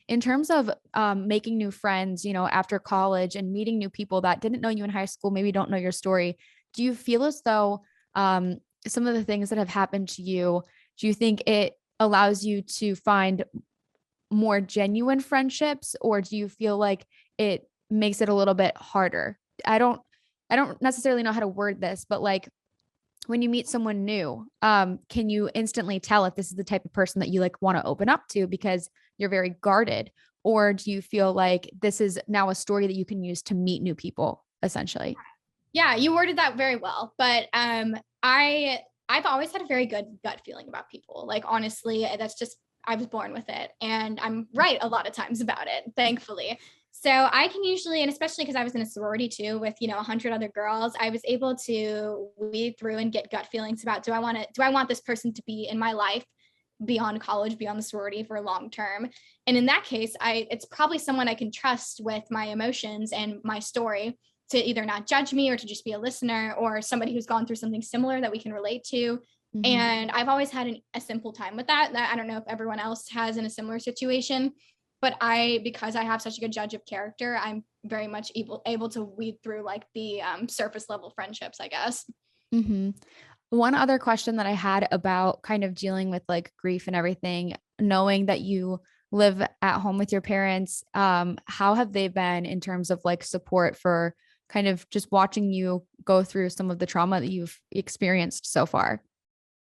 in terms of making new friends, you know, after college and meeting new people that didn't know you in high school, maybe don't know your story, do you feel as though um, some of the things that have happened to you, do you think it allows you to find more genuine friendships, or do you feel like it makes it a little bit harder? I don't, I don't necessarily know how to word this, but like when you meet someone new, can you instantly tell if this is the type of person that you like want to open up to because you're very guarded? Or do you feel like this is now a story that you can use to meet new people, essentially? Yeah, you worded that very well. But I've always had a very good gut feeling about people. Like honestly, that's just I was born with it. And I'm right a lot of times about it, thankfully. So I can usually, and especially because I was in a sorority too with, 100 other girls, I was able to weed through and get gut feelings about do I want this person to be in my life beyond college, beyond the sorority for long term. And in that case, it's probably someone I can trust with my emotions and my story to either not judge me or to just be a listener or somebody who's gone through something similar that we can relate to. Mm-hmm. And I've always had a simple time with that I don't know if everyone else has in a similar situation, but because I have such a good judge of character, I'm very much able to weed through like the surface level friendships, I guess. Mm-hmm. One other question that I had about kind of dealing with like grief and everything, knowing that you live at home with your parents, how have they been in terms of like support for kind of just watching you go through some of the trauma that you've experienced so far?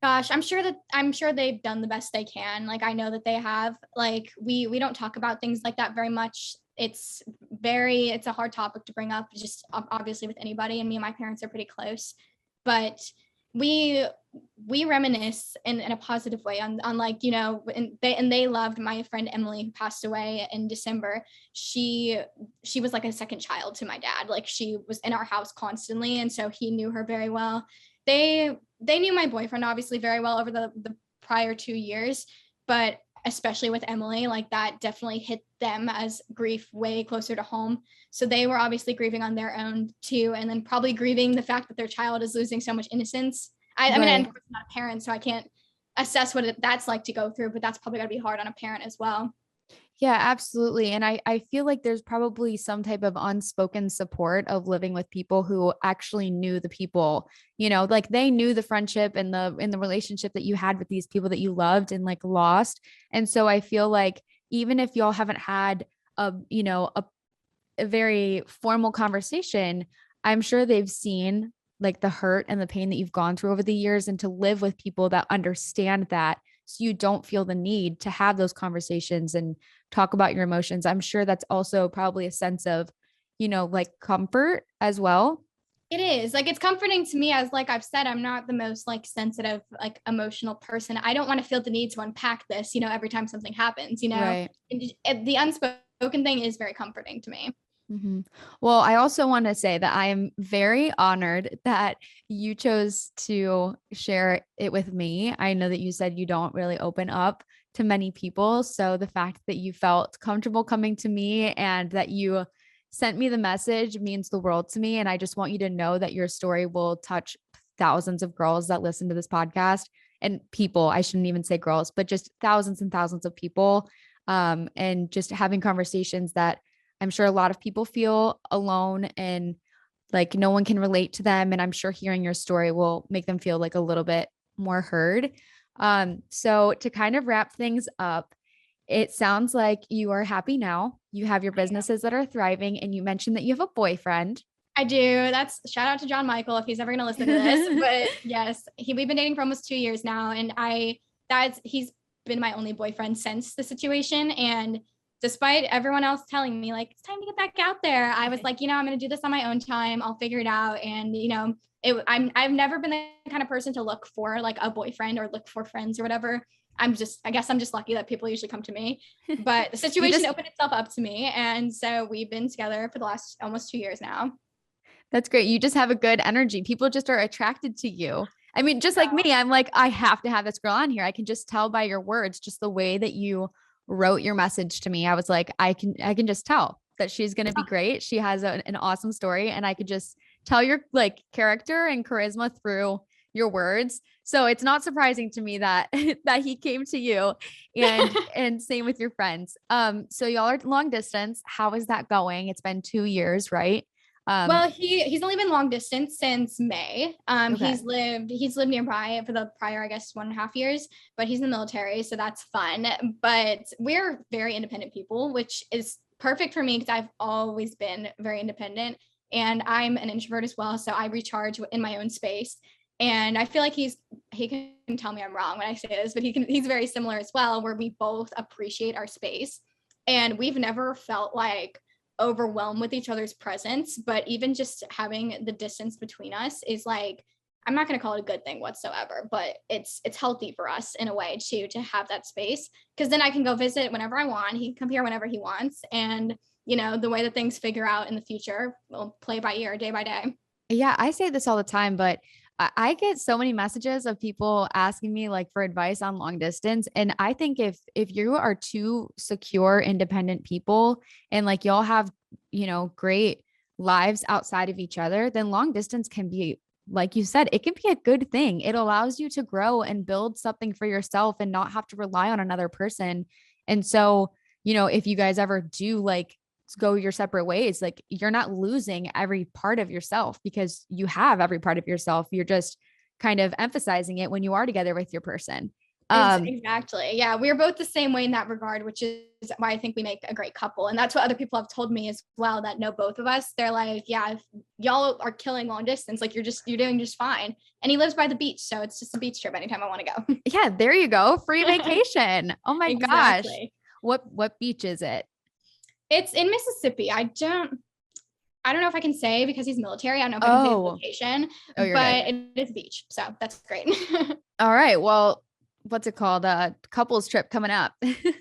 Gosh, I'm sure they've done the best they can. Like I know that they have. Like we don't talk about things like that very much. It's a hard topic to bring up just obviously with anybody, and me and my parents are pretty close. But we we reminisce in a positive way on like, and they loved my friend Emily who passed away in December. She was like a second child to my dad. Like she was in our house constantly, and so he knew her very well. They knew my boyfriend obviously very well over the prior 2 years, but especially with Emily, like that definitely hit them as grief way closer to home. So they were obviously grieving on their own too, and then probably grieving the fact that their child is losing so much innocence. I mean, I'm Right. not a parent, so I can't assess what that's like to go through, but that's probably got to be hard on a parent as well. Yeah, absolutely. And I feel like there's probably some type of unspoken support of living with people who actually knew the people, you know, like they knew the friendship and the relationship that you had with these people that you loved and like lost. And so I feel like even if y'all haven't had a very formal conversation, I'm sure they've seen like the hurt and the pain that you've gone through over the years, and to live with people that understand that so you don't feel the need to have those conversations and talk about your emotions. I'm sure that's also probably a sense of, like comfort as well. It is like it's comforting to me as like I've said, I'm not the most like sensitive, like emotional person. I don't want to feel the need to unpack this, every time something happens. Right. The unspoken thing is very comforting to me. hmm Well, I also want to say that I am very honored that you chose to share it with me. I know that you said you don't really open up to many people. So the fact that you felt comfortable coming to me and that you sent me the message means the world to me. And I just want you to know that your story will touch thousands of girls that listen to this podcast, and people. I shouldn't even say girls, but just thousands and thousands of people. And just having conversations that I'm sure a lot of people feel alone and like no one can relate to them. And I'm sure hearing your story will make them feel like a little bit more heard. So to kind of wrap things up, it sounds like you are happy now. You have your businesses that are thriving, and you mentioned that you have a boyfriend. I do. That's shout out to John Michael if he's ever going to listen to this. But yes, we've been dating for almost 2 years now, and he's been my only boyfriend since the situation. And despite everyone else telling me like it's time to get back out there, I was like, I'm going to do this on my own time. I'll figure it out. And I've never been the kind of person to look for like a boyfriend or look for friends or whatever. I guess I'm just lucky that people usually come to me, but the situation opened itself up to me. And so we've been together for the last almost 2 years now. That's great. You just have a good energy. People just are attracted to you. I mean, just like me, I'm like, I have to have this girl on here. I can just tell by your words, just the way that you wrote your message to me. I was like, I can just tell that she's going to be great. She has an awesome story, and I could just tell your like character and charisma through your words. So it's not surprising to me that that he came to you, and same with your friends. So y'all are long distance. How is that going? It's been 2 years, right? Well, he's only been long distance since May. Okay. He's lived nearby for the prior, I guess, 1.5 years, but he's in the military, so that's fun. But we're very independent people, which is perfect for me because I've always been very independent, and I'm an introvert as well, so I recharge in my own space. And I feel like he can tell me I'm wrong when I say this, but he's very similar as well, where we both appreciate our space, and we've never felt like overwhelmed with each other's presence, but even just having the distance between us is like, I'm not going to call it a good thing whatsoever, but it's healthy for us in a way too, to have that space, because then I can go visit whenever I want. He can come here whenever he wants, and the way that things figure out in the future, we'll play by ear, day by day. Yeah, I say this all the time, but I get so many messages of people asking me like for advice on long distance. And I think if you are two secure, independent people, and like y'all have, great lives outside of each other, then long distance can be, like you said, it can be a good thing. It allows you to grow and build something for yourself and not have to rely on another person. And so, if you guys ever do like go your separate ways, like you're not losing every part of yourself, because you have every part of yourself. You're just kind of emphasizing it when you are together with your person. Exactly. Yeah, we're both the same way in that regard, which is why I think we make a great couple. And that's what other people have told me as well, that know both of us. They're like, yeah, if y'all are killing long distance, like you're doing just fine. And he lives by the beach, so it's just a beach trip anytime I want to go. Yeah, there you go. Free vacation. Oh my gosh. What beach is it? It's in Mississippi. I don't know if I can say because he's military. I don't know if I can say the location, but it is beach. So that's great. All right. Well, what's it called? Couples trip coming up.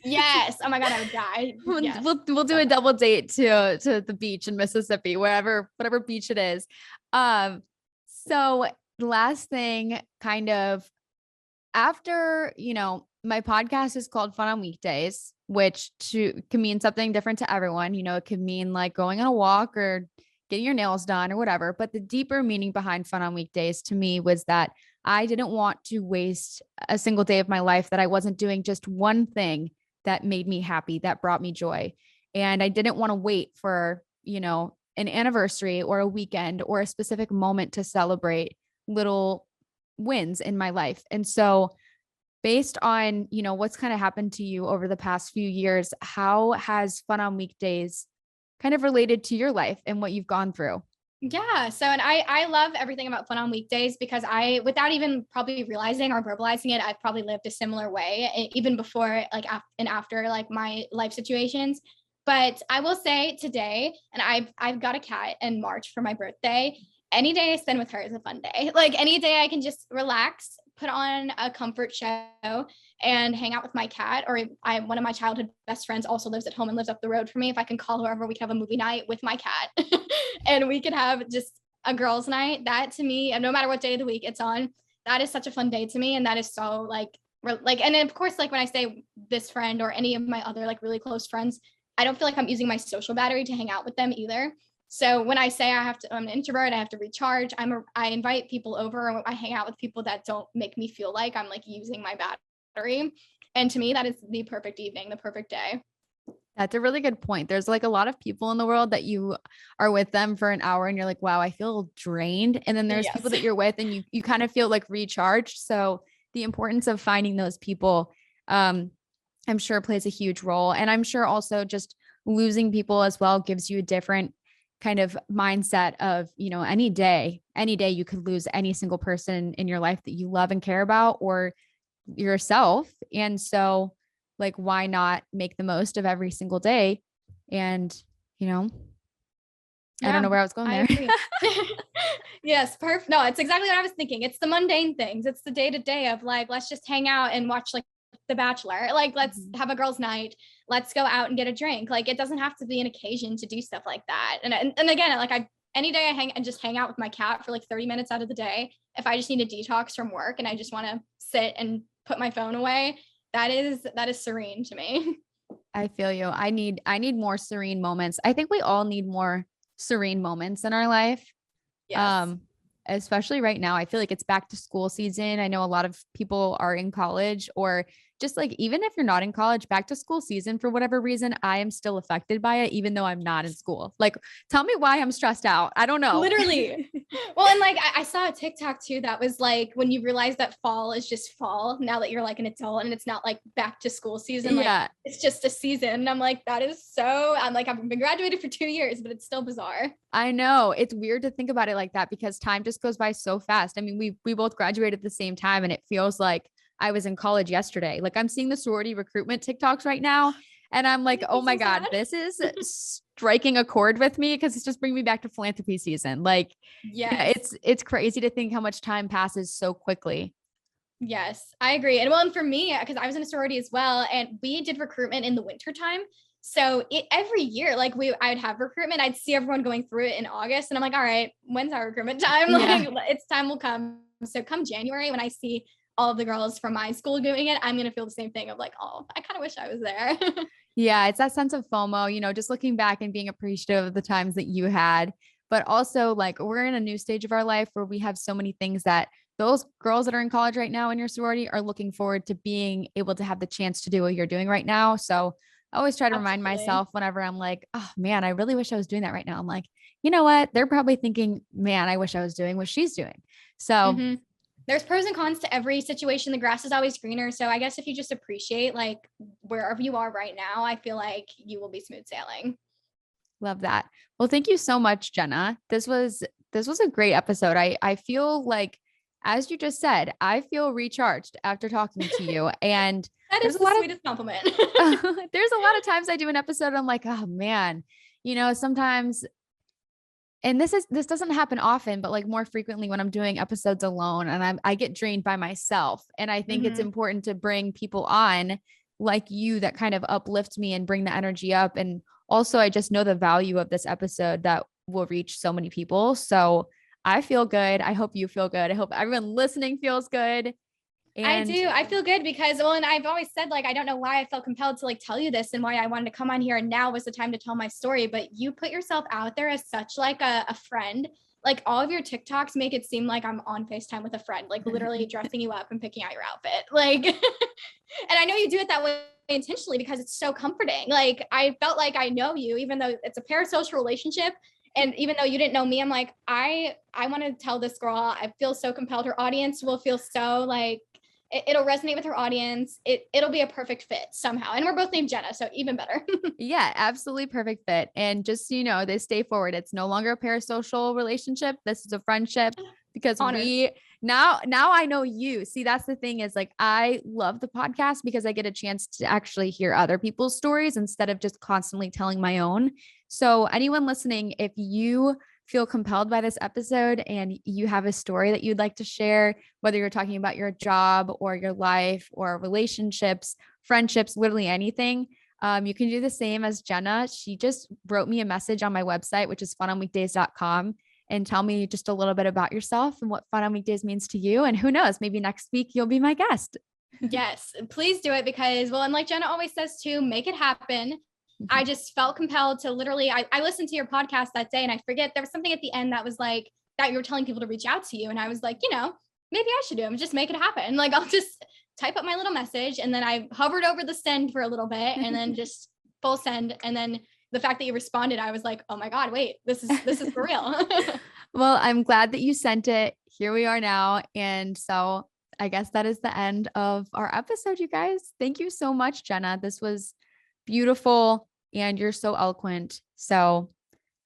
Yes. Oh my God, I would die. Yes. We'll do a double date to the beach in Mississippi, whatever beach it is. So last thing, kind of after, my podcast is called Fun on Weekdays, which can mean something different to everyone. It could mean like going on a walk or getting your nails done or whatever. But the deeper meaning behind Fun on Weekdays to me was that I didn't want to waste a single day of my life that I wasn't doing just one thing that made me happy, that brought me joy. And I didn't want to wait for, an anniversary or a weekend or a specific moment to celebrate little wins in my life. And so based on, what's kind of happened to you over the past few years, how has Fun on Weekdays kind of related to your life and what you've gone through? Yeah. So, and I love everything about Fun on Weekdays because without even probably realizing or verbalizing it, I've probably lived a similar way, even before and after like my life situations. But I will say today, and I've got a cat in March for my birthday. Any day I spend with her is a fun day. Like any day I can just relax, put on a comfort show and hang out with my cat. Or one of my childhood best friends also lives at home and lives up the road from me. If I can call her over, we can have a movie night with my cat and we could have just a girls' night. That to me, and no matter what day of the week it's on, that is such a fun day to me. And that is so and then of course, like when I say this friend or any of my other like really close friends, I don't feel like I'm using my social battery to hang out with them either. So when I say I'm an introvert, I have to recharge. I invite people over and I hang out with people that don't make me feel like I'm like using my battery. And to me, that is the perfect evening, the perfect day. That's a really good point. There's like a lot of people in the world that you are with them for an hour and you're like, wow, I feel drained. And then there's Yes. people that you're with and you kind of feel like recharged. So the importance of finding those people, I'm sure plays a huge role. And I'm sure also just losing people as well gives you a different kind of mindset of, any day you could lose any single person in your life that you love and care about or yourself. And so like, why not make the most of every single day? And, I don't Yeah, know where I was going I there. agree. Yes, perfect. No, it's exactly what I was thinking. It's the mundane things. It's the day to day of like, let's just hang out and watch like The Bachelor. Like, let's have a girls' night. Let's go out and get a drink. Like, it doesn't have to be an occasion to do stuff like that. And again, like any day I hang out with my cat for like 30 minutes out of the day. If I just need a detox from work and I just want to sit and put my phone away, that is serene to me. I feel you. I need more serene moments. I think we all need more serene moments in our life. Yes. Um, Especially right now, I feel like it's back to school season. I know a lot of people are in college or just like, even if you're not in college, back to school season, for whatever reason, I am still affected by it, even though I'm not in school. Like, tell me why I'm stressed out. I don't know. Literally. Well, and like I saw a TikTok too that was like when you realize that fall is just fall now that you're like an adult and it's not like back to school season. Like Yeah, it's just a season. And I'm like, I'm like, I've been graduated for 2 years, but it's still bizarre. I know. It's weird to think about it like that because time just goes by so fast. I mean, we both graduated at the same time and it feels like I was in college yesterday. Like I'm seeing the sorority recruitment TikToks right now and I'm like, oh my God, this is striking a chord with me because it's just bringing me back to philanthropy season. Like, yeah, Yes. it's crazy to think how much time passes so quickly. Yes, I agree. And well, and for me, because I was in a sorority as well, and we did recruitment in the winter time. So every year, like I would have recruitment, I'd see everyone going through it in August. And I'm like, all right, when's our recruitment time? Yeah. Like it's time will come. So come January, when I see all of the girls from my school doing it, I'm gonna feel the same thing of like, oh, I kind of wish I was there. Yeah, it's that sense of FOMO, just looking back and being appreciative of the times that you had, but also like we're in a new stage of our life where we have so many things that those girls that are in college right now in your sorority are looking forward to being able to have the chance to do what you're doing right now. So I always try to remind Absolutely. myself whenever I'm like, oh man, I really wish I was doing that right now. I'm like, you know what? They're probably thinking, man, I wish I was doing what she's doing. So Mm-hmm. There's pros and cons to every situation. The grass is always greener. So I guess if you just appreciate like wherever you are right now, I feel like you will be smooth sailing. love that. Well, thank you so much, Jenna. This was a great episode. I feel like, as you just said, I feel recharged after talking to you. And That there's is a the lot of sweetest compliment. there's a lot of times I do an episode, and I'm like, oh man, sometimes, and this doesn't happen often, but like more frequently when I'm doing episodes alone and I get drained by myself. And I think it's Mm-hmm. important to bring people on like you that kind of uplift me and bring the energy up. And also I just know the value of this episode that will reach so many people. So I feel good. I hope you feel good. I hope everyone listening feels good. I And do. I feel good because, well, and I've always said, like, I don't know why I felt compelled to like tell you this and why I wanted to come on here. And now was the time to tell my story. But you put yourself out there as such like a friend. Like all of your TikToks make it seem like I'm on FaceTime with a friend, like literally dressing you up and picking out your outfit. Like, and I know you do it that way intentionally because it's so comforting. Like I felt like I know you, even though it's a parasocial relationship. And even though you didn't know me, I'm like, I want to tell this girl, I feel so compelled. Her audience will feel so like, it'll resonate with her audience. It'll be a perfect fit somehow. And we're both named Jenna, so even better. yeah, absolutely perfect fit. And just so you know, they stay forward. It's no longer a parasocial relationship. This is a friendship because Honored. we now I know you. See, that's the thing is like I love the podcast because I get a chance to actually hear other people's stories instead of just constantly telling my own. So anyone listening, if you feel compelled by this episode and you have a story that you'd like to share, whether you're talking about your job or your life or relationships, friendships, literally anything, you can do the same as Jenna. She just wrote me a message on my website, which is funonweekdays.com, and tell me just a little bit about yourself and what Fun on Weekdays means to you. And who knows, maybe next week you'll be my guest. Yes, please do it because, well, and like Jenna always says too, make it happen. I just felt compelled to literally, I listened to your podcast that day and I forget there was something at the end that was like, that you were telling people to reach out to you. And I was like, maybe I should do them, just make it happen. Like I'll just type up my little message. And then I hovered over the send for a little bit and then just full send. And then the fact that you responded, I was like, oh my God, wait, this is for real. Well, I'm glad that you sent it. Here we are now. And so I guess that is the end of our episode, you guys. Thank you so much, Jenna. This was beautiful and you're so eloquent. So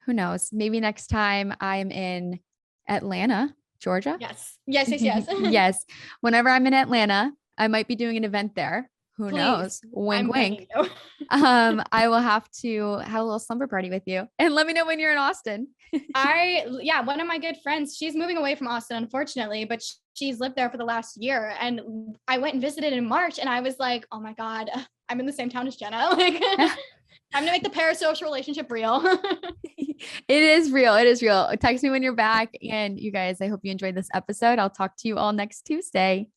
who knows? Maybe next time I'm in Atlanta, Georgia. Yes. Yes. Whenever I'm in Atlanta, I might be doing an event there. Who Please. knows? Wink, I'm wink. begging you. I will have to have a little slumber party with you and let me know when you're in Austin. One of my good friends, she's moving away from Austin, unfortunately, but she's lived there for the last year. And I went and visited in March and I was like, oh my God, I'm in the same town as Jenna. Like, I'm gonna make the parasocial relationship real. It is real. It is real. Text me when you're back. And you guys, I hope you enjoyed this episode. I'll talk to you all next Tuesday.